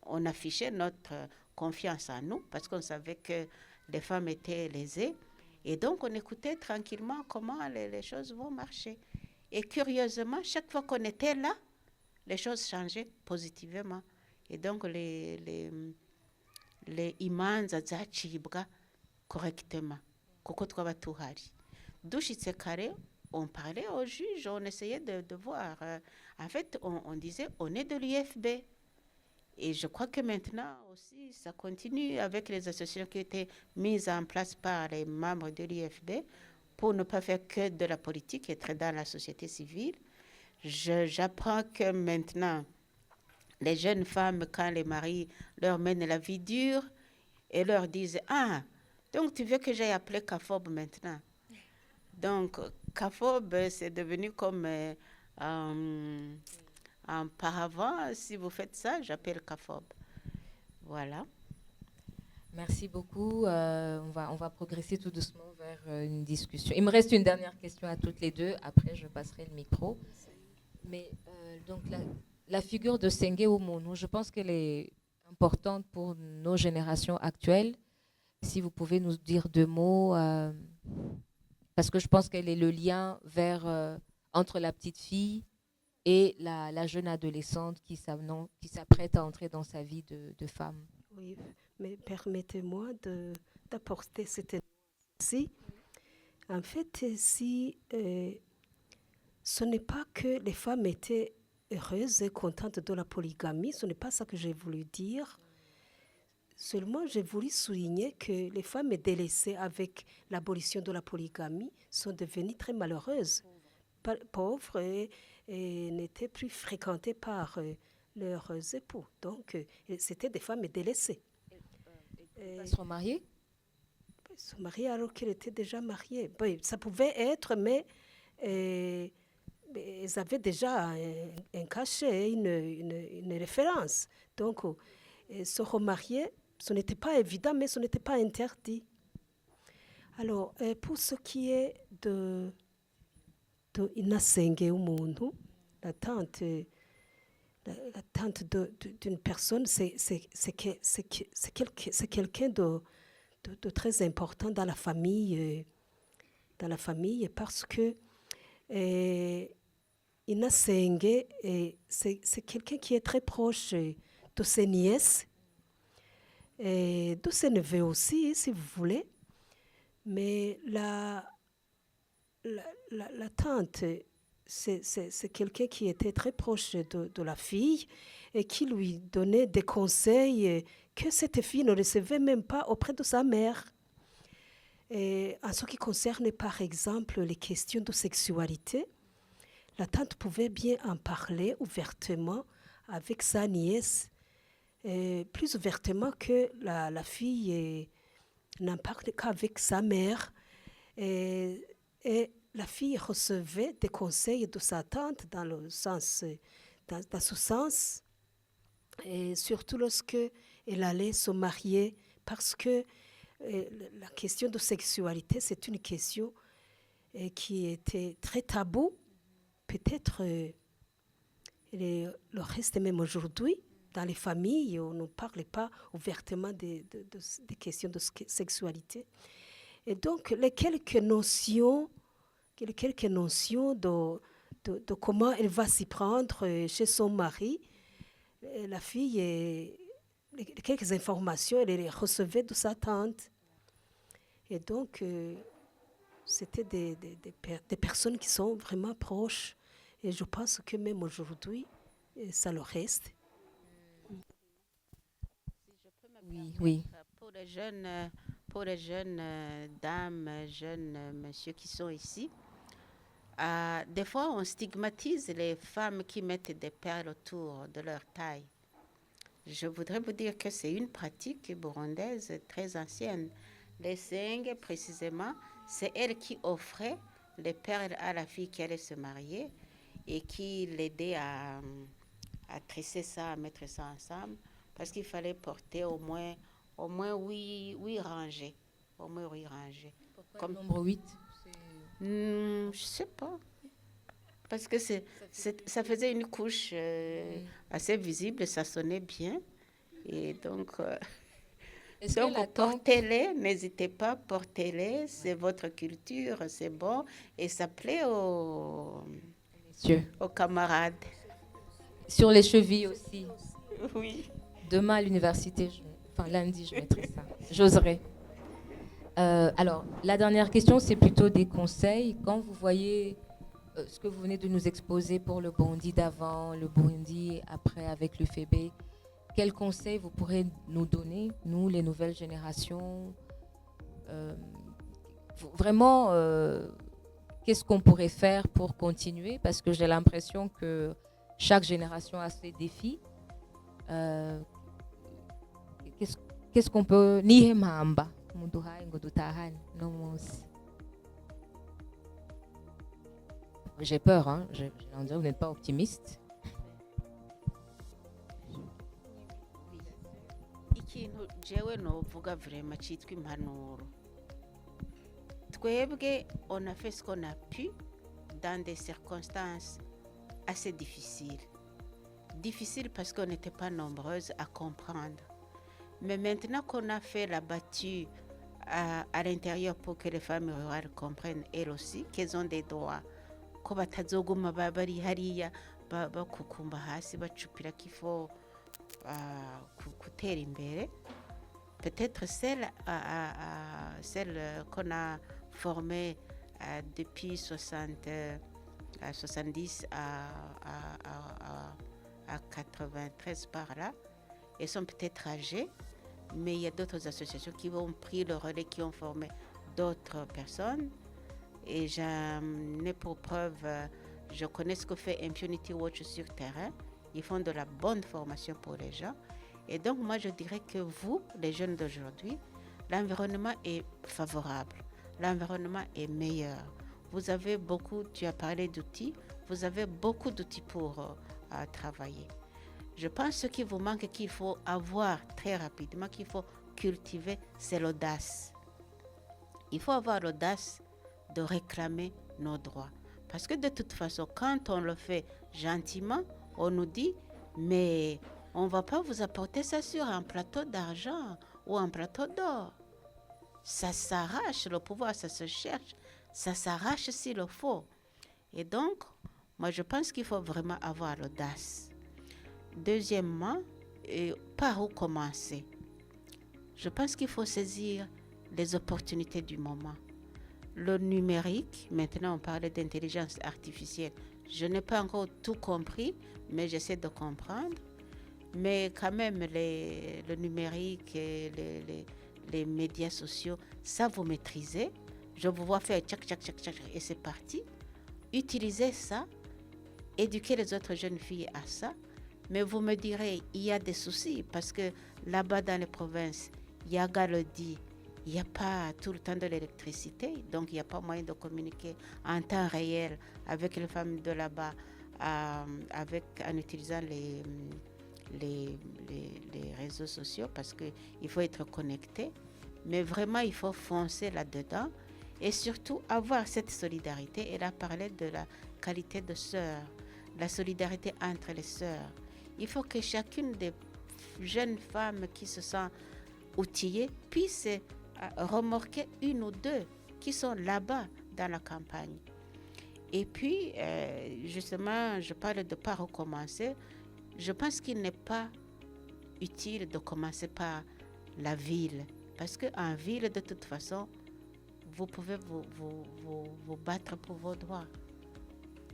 on affichait notre confiance en nous parce qu'on savait que les femmes étaient lésées. Et donc, on écoutait tranquillement comment les choses vont marcher. Et curieusement, chaque fois qu'on était là, les choses changeaient positivement. Et donc, les imanza zacibwa correctement. Kuko twaba tuhari. Dushitse kare, on parlait au juge, on essayait de voir. En fait, on disait, on est de l'UFB. Et je crois que maintenant aussi, ça continue avec les associations qui étaient mises en place par les membres de l'UFB pour ne pas faire que de la politique, être dans la société civile. J'apprends que maintenant, les jeunes femmes, quand les maris leur mènent la vie dure et leur disent « Ah, donc tu veux que j'aille appeler CAFOB maintenant ?» Donc, CAFOB, c'est devenu comme... Auparavant, si vous faites ça, j'appelle CAFOB. Voilà. Merci beaucoup. On va progresser tout doucement vers une discussion. Il me reste une dernière question à toutes les deux. Après, je passerai le micro. Mais donc, la figure de Sengue Oumonou, je pense qu'elle est importante pour nos générations actuelles. Si vous pouvez nous dire deux mots, parce que je pense qu'elle est le lien entre la petite fille et la jeune adolescente qui s'apprête à entrer dans sa vie de femme. Oui, mais permettez-moi d'apporter cette ici. En fait, si ce n'est pas que les femmes étaient heureuse et contente de la polygamie. Ce n'est pas ça que j'ai voulu dire. Seulement, j'ai voulu souligner que les femmes délaissées avec l'abolition de la polygamie sont devenues très malheureuses, pauvres et n'étaient plus fréquentées par leurs époux. Donc, c'était des femmes délaissées. Elles sont mariées? Elles sont mariées alors qu'elles étaient déjà mariées. Bon, ça pouvait être, mais elles avaient déjà un cachet, une référence. Donc, se remarier, ce n'était pas évident, mais ce n'était pas interdit. Alors, pour ce qui est de inasenge umuntu, la tante d'une personne, c'est quelqu'un de très important dans la famille, parce que inasenge, c'est quelqu'un qui est très proche de ses nièces, et de ses neveux aussi, si vous voulez. Mais la tante, c'est quelqu'un qui était très proche de la fille et qui lui donnait des conseils que cette fille ne recevait même pas auprès de sa mère. Et en ce qui concerne, par exemple, les questions de sexualité, la tante pouvait bien en parler ouvertement avec sa nièce, plus ouvertement que la fille n'en parle qu'avec sa mère. Et la fille recevait des conseils de sa tante dans ce sens, et surtout lorsque elle allait se marier, parce que la question de sexualité, c'est une question qui était très taboue, peut-être le reste même aujourd'hui. Dans les familles, on ne parlait pas ouvertement des questions de sexualité. Et donc, les quelques notions de comment elle va s'y prendre chez son mari, la fille, quelques informations, elle les recevait de sa tante. Et donc, c'était des personnes qui sont vraiment proches. Et je pense que même aujourd'hui, ça le reste. Oui. Pour les jeunes dames, jeunes messieurs qui sont ici, des fois on stigmatise les femmes qui mettent des perles autour de leur taille. Je voudrais vous dire que c'est une pratique burundaise très ancienne. Les Seng, précisément, c'est elle qui offrait les perles à la fille qui allait se marier et qui l'aidait à tresser ça, à mettre ça ensemble, parce qu'il fallait porter au moins 8 rangées. Au moins 8 rangées. Pourquoi comme le nombre 8? Je sais pas. Parce que ça faisait une couche assez visible, ça sonnait bien. Et donc, portez-les, n'hésitez pas, portez-les, c'est votre culture, c'est bon. Et ça plaît aux camarades. Sur les chevilles aussi. Oui. Demain à l'université, lundi, je mettrai ça. J'oserai. Alors, la dernière question, c'est plutôt des conseils. Quand vous voyez ce que vous venez de nous exposer pour le Burundi d'avant, le Burundi après avec l'UFB, quels conseils vous pourrez nous donner, nous, les nouvelles générations? Vraiment, qu'est-ce qu'on pourrait faire pour continuer? Parce que j'ai l'impression que chaque génération a ses défis. Qu'est-ce qu'on peut... J'ai peur, hein. On dirait que vous n'êtes pas optimiste. Ikintu jewe novuga vraiment cyitwa impanuro. Twebwe on a fait ce qu'on a pu dans des circonstances assez difficiles. Difficiles parce qu'on n'était pas nombreuses à comprendre. Mais maintenant qu'on a fait la battue à l'intérieur pour que les femmes rurales comprennent elles aussi qu'elles ont des droits, ko batazoguma bari hariya bakukumba hasi bacupira kifo gutera imbere. Peut-être celles qu'on a formées depuis 60 à 70 à 93 par là. Elles sont peut-être âgées, mais il y a d'autres associations qui ont pris le relais, qui ont formé d'autres personnes. Et j'en ai pour preuve, je connais ce que fait Impunity Watch sur terrain. Ils font de la bonne formation pour les gens. Et donc, moi, je dirais que vous, les jeunes d'aujourd'hui, l'environnement est favorable. L'environnement est meilleur. Vous avez beaucoup, tu as parlé d'outils, vous avez beaucoup d'outils pour travailler. Je pense que ce qui vous manque, qu'il faut avoir très rapidement, qu'il faut cultiver, c'est l'audace. Il faut avoir l'audace de réclamer nos droits. Parce que de toute façon, quand on le fait gentiment, on nous dit, mais on ne va pas vous apporter ça sur un plateau d'argent ou un plateau d'or. Ça s'arrache, le pouvoir, ça se cherche, ça s'arrache s'il le faut. Et donc, moi, je pense qu'il faut vraiment avoir l'audace. Deuxièmement, par où commencer? Je pense qu'il faut saisir les opportunités du moment. Le numérique, maintenant on parle d'intelligence artificielle. Je n'ai pas encore tout compris, mais j'essaie de comprendre. Mais quand même, le numérique et les médias sociaux, ça vous maîtrisez. Je vous vois faire tchac, tchac, tchac, tchac, et c'est parti. Utilisez ça, éduquez les autres jeunes filles à ça. Mais vous me direz, il y a des soucis parce que là-bas dans les provinces, Yaga le dit, il n'y a pas tout le temps de l'électricité, donc il n'y a pas moyen de communiquer en temps réel avec les femmes de là-bas en utilisant les réseaux sociaux parce qu'il faut être connecté. Mais vraiment, il faut foncer là-dedans et surtout avoir cette solidarité. Elle a parlé de la qualité de sœur, la solidarité entre les sœurs. Il faut que chacune des jeunes femmes qui se sent outillées puisse remorquer une ou deux qui sont là-bas dans la campagne. Et puis, justement, je parle de ne pas recommencer. Je pense qu'il n'est pas utile de commencer par la ville. Parce qu'en ville, de toute façon, vous pouvez vous battre pour vos droits.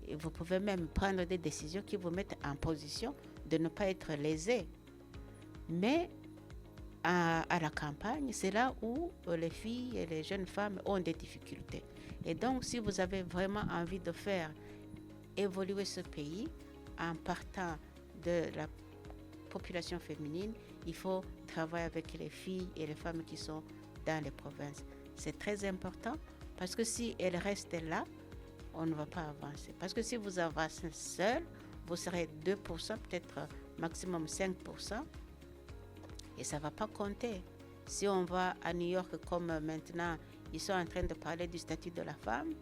Et vous pouvez même prendre des décisions qui vous mettent en position de ne pas être lésé. Mais à la campagne, c'est là où les filles et les jeunes femmes ont des difficultés. Et donc, si vous avez vraiment envie de faire évoluer ce pays en partant de la population féminine, il faut travailler avec les filles et les femmes qui sont dans les provinces. C'est très important parce que si elles restent là, on ne va pas avancer. Parce que si vous avancez seul, vous serez 2%, peut-être maximum 5%, et ça ne va pas compter. Si on va à New York, comme maintenant, ils sont en train de parler du statut de la femme,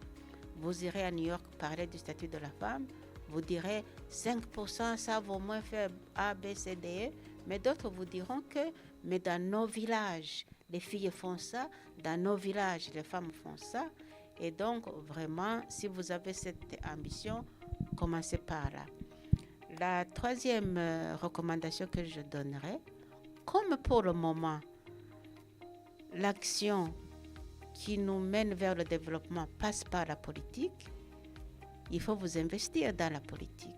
vous irez à New York parler du statut de la femme, vous direz 5%, ça vaut moins faire A, B, C, D, E. Mais d'autres vous diront que, mais dans nos villages, les filles font ça, dans nos villages, les femmes font ça. Et donc, vraiment, si vous avez cette ambition, commencez par là. La troisième recommandation que je donnerais, comme pour le moment, l'action qui nous mène vers le développement passe par la politique, il faut vous investir dans la politique.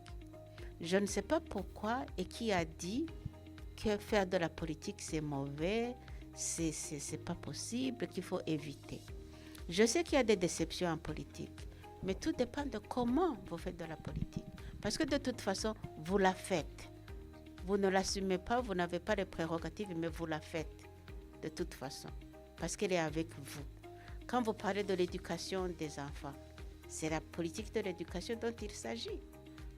Je ne sais pas pourquoi et qui a dit que faire de la politique c'est mauvais, c'est pas possible, qu'il faut éviter. Je sais qu'il y a des déceptions en politique, mais tout dépend de comment vous faites de la politique. Parce que de toute façon, vous la faites. Vous ne l'assumez pas, vous n'avez pas les prérogatives, mais vous la faites de toute façon, parce qu'elle est avec vous. Quand vous parlez de l'éducation des enfants, c'est la politique de l'éducation dont il s'agit.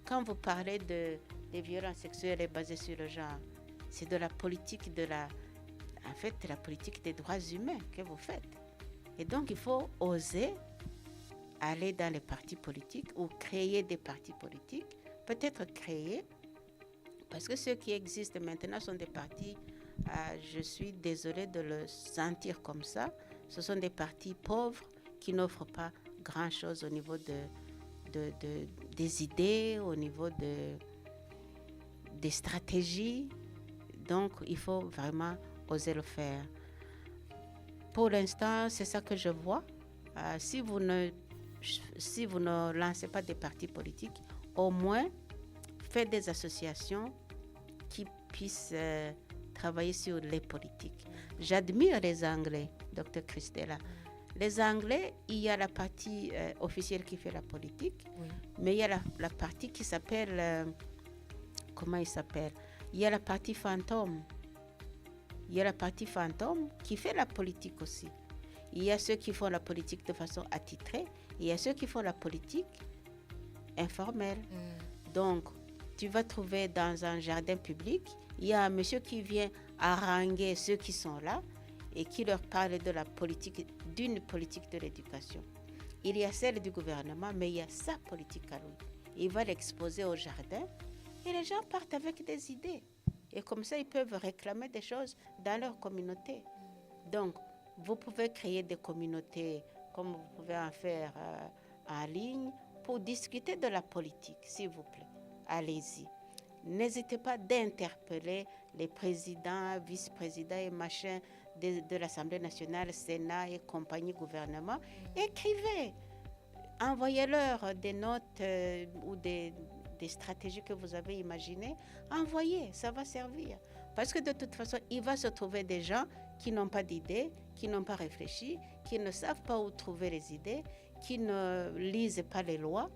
Quand vous parlez des violences sexuelles et basées sur le genre, c'est de la politique la politique des droits humains que vous faites. Et donc, il faut oser aller dans les partis politiques ou créer des partis politiques, peut-être créer, parce que ceux qui existent maintenant sont des partis, je suis désolée de le sentir comme ça, ce sont des partis pauvres qui n'offrent pas grand-chose au niveau des idées, au niveau des stratégies. Donc, il faut vraiment oser le faire. Pour l'instant, c'est ça que je vois. Si vous ne si vous ne lancez pas des partis politiques, au moins faites des associations qui puissent travailler sur les politiques. J'admire les Anglais, Dr Christella. Les Anglais, il y a la partie officielle qui fait la politique, mais il y a la partie qui s'appelle... comment il s'appelle? Il y a la partie fantôme. Il y a la partie fantôme qui fait la politique aussi. Il y a ceux qui font la politique de façon attitrée. Il y a ceux qui font la politique informelle. Donc, tu vas trouver dans un jardin public, il y a un monsieur qui vient haranguer ceux qui sont là et qui leur parle de la politique, d'une politique de l'éducation. Il y a celle du gouvernement, mais il y a sa politique à lui. Il va l'exposer au jardin et les gens partent avec des idées. Et comme ça, ils peuvent réclamer des choses dans leur communauté. Donc, vous pouvez créer des communautés comme vous pouvez en faire en ligne pour discuter de la politique, s'il vous plaît. Allez-y. N'hésitez pas d'interpeller les présidents, vice-présidents et machins de l'Assemblée nationale, Sénat et compagnie gouvernement. Écrivez. Envoyez-leur des notes ou des stratégies que vous avez imaginées. Envoyez, ça va servir. Parce que de toute façon, il va se trouver des gens qui n'ont pas d'idées, qui n'ont pas réfléchi, qui ne savent pas où trouver les idées, qui ne lisent pas les lois.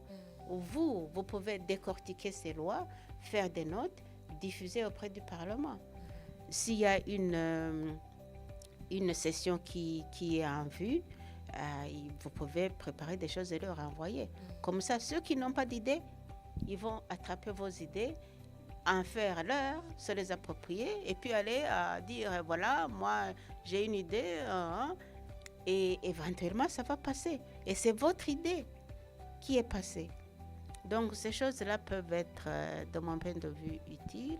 Vous pouvez décortiquer ces lois, faire des notes, diffuser auprès du Parlement. S'il y a une session qui est en vue, vous pouvez préparer des choses et leur envoyer. Comme ça, ceux qui n'ont pas d'idées, ils vont attraper vos idées, en faire leur, se les approprier et puis aller dire, voilà, moi j'ai une idée, et éventuellement ça va passer. Et c'est votre idée qui est passée. Donc ces choses-là peuvent être, de mon point de vue, utiles.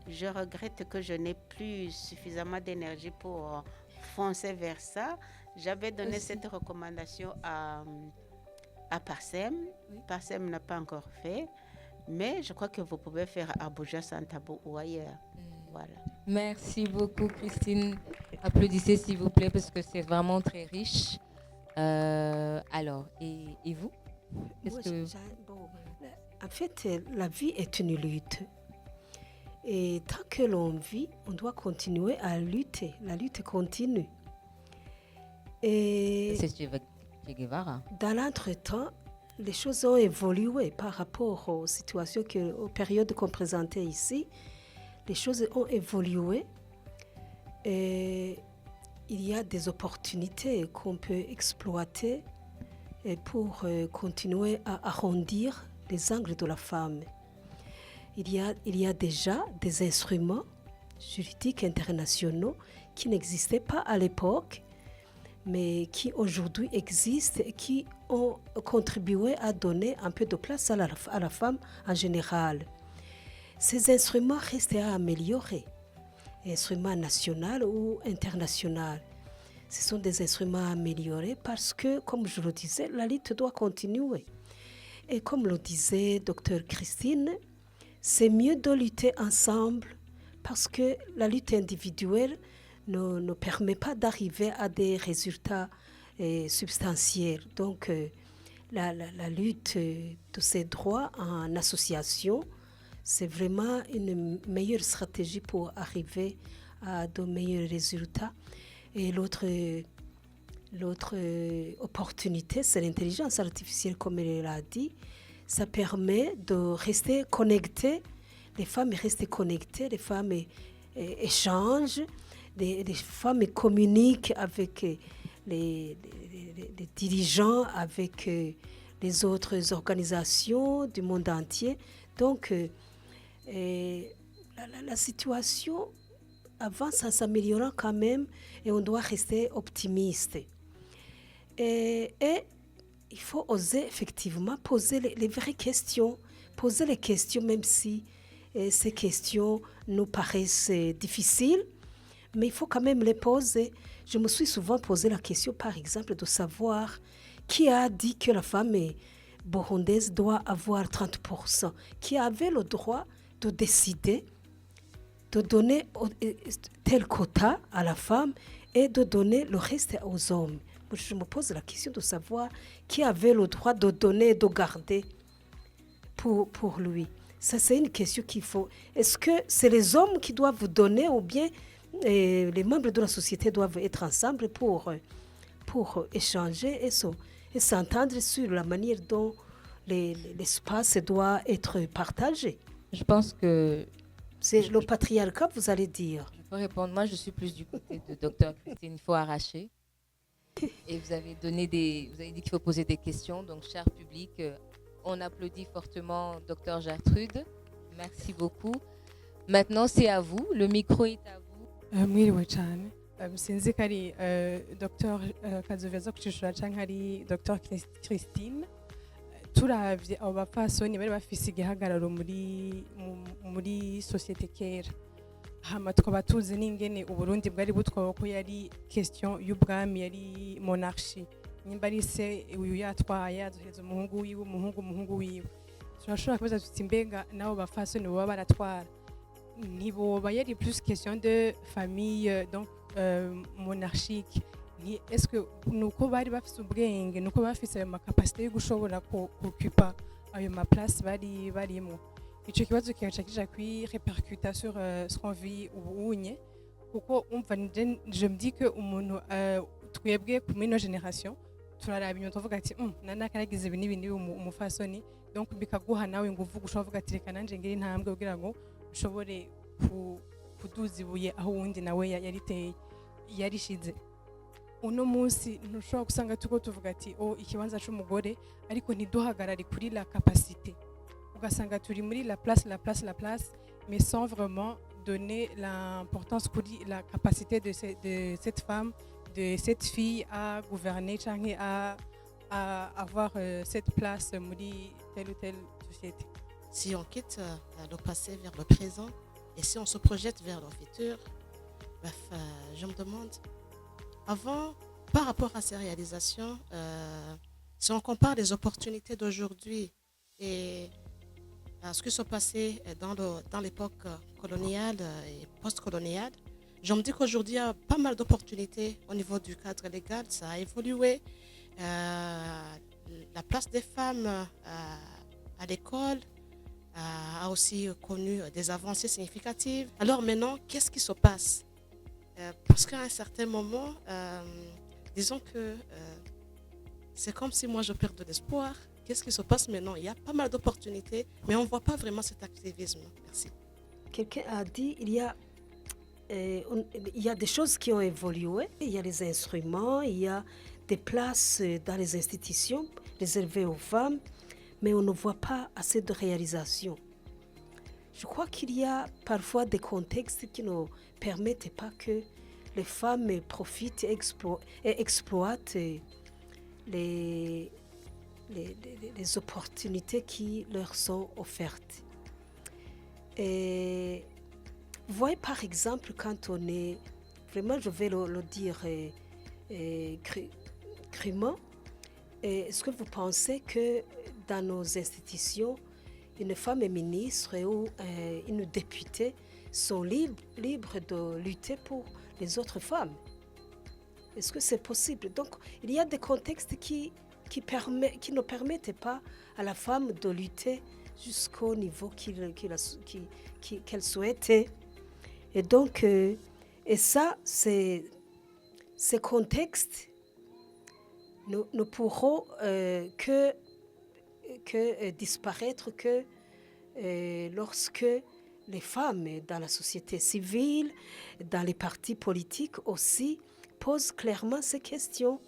Je regrette que je n'ai plus suffisamment d'énergie pour foncer vers ça. J'avais donné cette recommandation à Parsem. Oui. Parsem n'a pas encore fait. Mais je crois que vous pouvez faire à Buja Sans Tabou ou ailleurs. Voilà. Merci beaucoup, Christine. Applaudissez, s'il vous plaît, parce que c'est vraiment très riche. Alors, et vous? En fait, la vie est une lutte. Et tant que l'on vit, on doit continuer à lutter. La lutte continue. Et c'est Che Guevara. Dans l'entretemps, les choses ont évolué par rapport aux situations, aux périodes qu'on présentait ici. Les choses ont évolué et il y a des opportunités qu'on peut exploiter pour continuer à arrondir les angles de la femme. Il y a déjà des instruments juridiques internationaux qui n'existaient pas à l'époque, mais qui aujourd'hui existent et qui ont contribué à donner un peu de place à la femme en général. Ces instruments restent à améliorer, instruments nationaux ou internationaux. Ce sont des instruments à améliorer parce que, comme je le disais, la lutte doit continuer. Et comme le disait Dr Christine, c'est mieux de lutter ensemble parce que la lutte individuelle ne permet pas d'arriver à des résultats substantiels. Donc, la lutte de ces droits en association, c'est vraiment une meilleure stratégie pour arriver à de meilleurs résultats. Et l'autre opportunité, c'est l'intelligence artificielle, comme elle l'a dit. Ça permet de rester connectés. Les femmes restent connectées, les femmes échangent. Les femmes communiquent avec les dirigeants, avec les autres organisations du monde entier. Donc, la situation avance en s'améliorant quand même et on doit rester optimiste. Et il faut oser effectivement poser les vraies questions, poser les questions même si ces questions nous paraissent difficiles. Mais il faut quand même les poser. Je me suis souvent posé la question, par exemple, de savoir qui a dit que la femme burundaise doit avoir 30%, qui avait le droit de décider de donner tel quota à la femme et de donner le reste aux hommes. je me pose la question de savoir qui avait le droit de donner et de garder pour lui. Ça, c'est une question qu'il faut. Est-ce que c'est les hommes qui doivent donner ou bien les membres de la société doivent être ensemble pour échanger et s'entendre sur la manière dont l'espace doit être partagé? Je pense que C'est le patriarcat, vous allez dire. je peux répondre. Moi, je suis plus du côté de Dr Christine Faut-Arraché. Et vous avez dit qu'il faut poser des questions. Donc, cher public, on applaudit fortement Dr Gertrude. Merci beaucoup. Maintenant, c'est à vous. Le micro est à vous. mwiriwe cyane sinzi ko ari dr kazoveza kucishura cyangwa ari dr christine turavye abo bapfasoni bari bafise igihagararo muri sosiyete kera hama twaba tuzi n'ingene uburundi bwari butwawe ko yari question y'ubwami yari monarchie nimba ari se uyu yatwaye azoheza umuhungu wiwe turashobora kubaza tuti mbega nabo bapfasoni baba baratwara ntiboba yari plus question de famille donc monarchique est-ce que nuko bari bafise ubwenge nuko bafise ayo makapasite yo gushobora kukipa ayo maplace barimo ico kibazo kikaca kija kwirepercuta sur ce qu'on vit ubunye kuko umva je me dis que umuntu twebwe muri no generation turaraba inyuma tuvuga ati nana karagize ibi n'ibindi umufasoni donc bikaguha nawe nguvu gushobora ati reka nanje ngiri intambwe kugira ngo ushobore kuduza ibuye aho uwundi nawe yarishize uno munsi ntushobora gusanga tuko tuvuga ati ikibanza c'umugore ariko ntiduhagarare kuri la capacité ugasanga turi muri la place mais sans vraiment donner l'importance kuri la capacité de cette femme de cette fille à gouverner canke à avoir cette place muri telle ou telle société. Si on quitte le passé vers le présent et si on se projette vers le futur, je me demande, avant, par rapport à ces réalisations, si on compare les opportunités d'aujourd'hui et ce qui s'est passé dans l'époque coloniale et post-coloniale, je me dis qu'aujourd'hui, il y a pas mal d'opportunités au niveau du cadre légal, ça a évolué. La place des femmes à l'école a aussi connu des avancées significatives. Alors maintenant, qu'est-ce qui se passe? Parce qu'à un certain moment, disons que c'est comme si moi je perds de l'espoir. Qu'est-ce qui se passe maintenant? Il y a pas mal d'opportunités, mais on ne voit pas vraiment cet activisme. Merci. Quelqu'un a dit il y a des choses qui ont évolué. Il y a les instruments, il y a des places dans les institutions réservées aux femmes, mais on ne voit pas assez de réalisation. Je crois qu'il y a parfois des contextes qui ne permettent pas que les femmes profitent et exploitent les opportunités qui leur sont offertes. Et vous voyez par exemple quand on est, vraiment je vais le dire crûment, est-ce que vous pensez que dans nos institutions, une femme ministre ou une députée sont libres de lutter pour les autres femmes? Est-ce que c'est possible? Donc, il y a des contextes qui ne permettent pas à la femme de lutter jusqu'au niveau qu'elle souhaitait. Et donc, et ça, ces contextes ne pourront que disparaître que lorsque les femmes dans la société civile, dans les partis politiques aussi, posent clairement ces questions.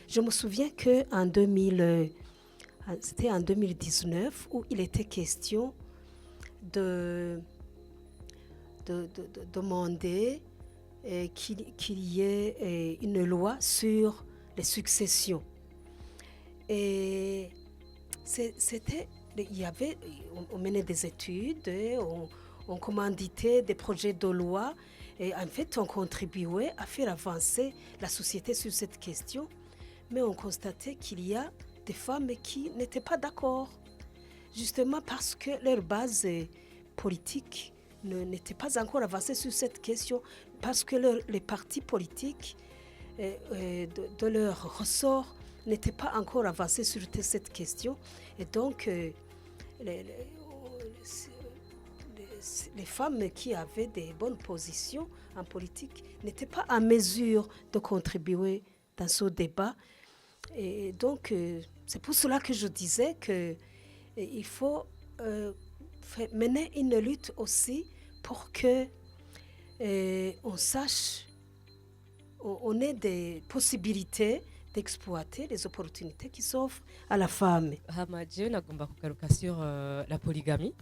Je me souviens c'était en 2019 où il était question de demander qu'il y ait une loi sur les successions. Et on menait des études, on commanditait des projets de loi et en fait on contribuait à faire avancer la société sur cette question, mais on constatait qu'il y a des femmes qui n'étaient pas d'accord, justement parce que leur base politique n'était pas encore avancée sur cette question, parce que les partis politiques de leur ressort n'étaient pas encore avancés sur cette question. Et donc, les femmes qui avaient des bonnes positions en politique n'étaient pas en mesure de contribuer dans ce débat. Et donc, c'est pour cela que je disais qu'il faut mener une lutte aussi pour que on sache, on ait des possibilités d'exploiter les opportunités qui s'offrent à la femme. Hamadje, nagomba kugaruka sur la polygamie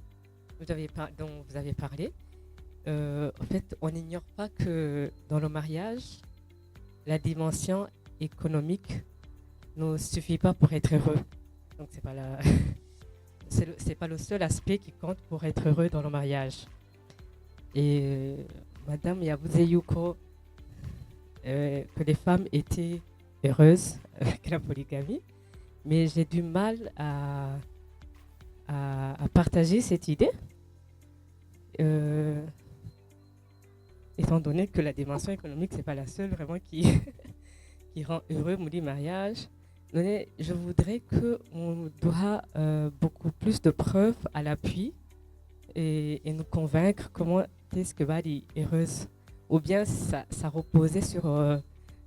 dont vous avez parlé. En fait, on n'ignore pas que dans le mariage, la dimension économique ne suffit pas pour être heureux. Donc c'est pas le seul aspect qui compte pour être heureux dans le mariage. Et Madame yavuze yuko que les femmes étaient heureuses avec la polygamie, mais j'ai du mal à partager cette idée, étant donné que la dimension économique, c'est pas la seule vraiment qui rend heureux mon mariage. Mais je voudrais qu'on doit beaucoup plus de preuves à l'appui et nous convaincre comment est-ce que Bali est heureuse. Ou bien ça reposait sur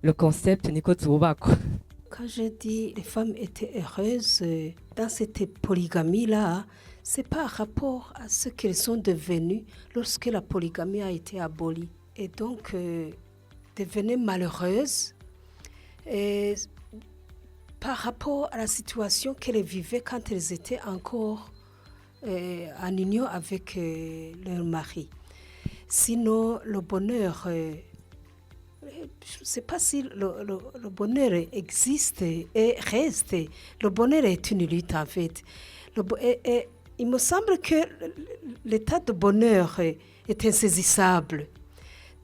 le concept Nikotsuba. Quand je dis les femmes étaient heureuses dans cette polygamie-là, c'est par rapport à ce qu'elles sont devenues lorsque la polygamie a été abolie. Et donc, devenaient malheureuses et par rapport à la situation qu'elles vivaient quand elles étaient encore en union avec leur mari. Sinon, le bonheur, je ne sais pas si le bonheur existe et reste. Le bonheur est une lutte en fait. Il me semble que l'état de bonheur est insaisissable.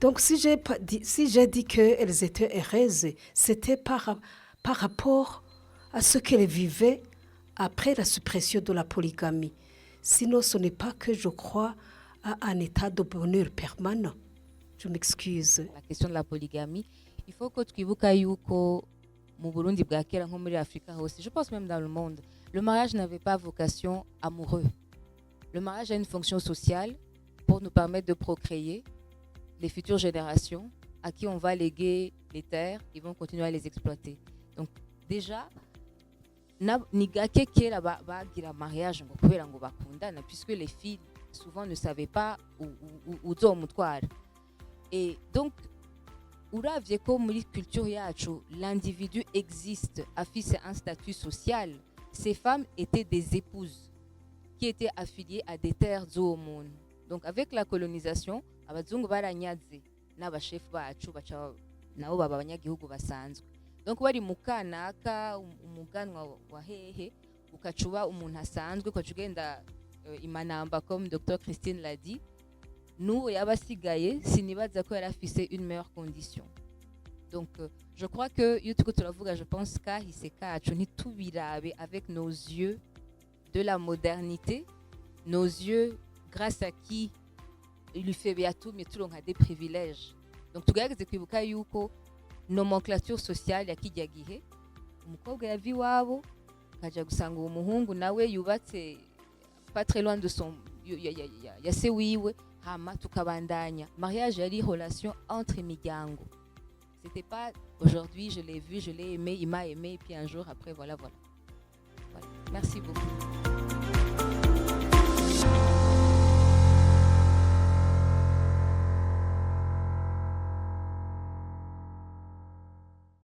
Donc si j'ai dit qu'elles étaient heureuses, c'était par rapport à ce qu'elles vivaient après la suppression de la polygamie. Sinon, ce n'est pas que je crois à un état de bonheur permanent. Je m'excuse. La question de la polygamie, il faut que twibuka yuko mu Burundi bwa kera nko muri Afrika hose, je pense même dans le monde, le mariage n'avait pas vocation amoureuse. Le mariage a une fonction sociale pour nous permettre de procréer les futures générations à qui on va léguer les terres, ils vont continuer à les exploiter. Donc déjà, nigake kera bagira mariage ngo kubera ngo bakundana, puisque les filles souvent ne savaient pas où uzomutwara. Et donc uravye ko muri culture yacu l'individu existe, affiche un statut social. Ces femmes étaient des épouses qui étaient affiliées à des terres z'uwo muntu. Donc avec la colonisation, abazungu baranyaze n'abashefu bacu baca nabo baba abanyagihugu basanzwe. Donc wari mukanaka umuganwa wa hehe ukacuba umuntu asanzwe ukacugenda imanamba comme Dr Christine l'a dit. Nous yabasigaye sinibaza ko yari afise une meilleure condition. Donc je crois que yutuko turavuga, je pense kahise kacu ntitubirabe avec nos yeux de la modernité, nos yeux grâce à qui il lui fait yatumye turonka des privilèges. Donc tugerageze kwibuka yuko nomenclature sociale ya kijya gihe umukobwa yavi wabo kaja gusanga uwo muhungu nawe yubatse pas très loin de son ya se wiwe hama tukabandanya. Mariage yari relation entre imiryango. C'était pas aujourd'hui je l'ai vu, je l'ai aimé, il m'a aimé et puis un jour après voilà. Merci beaucoup.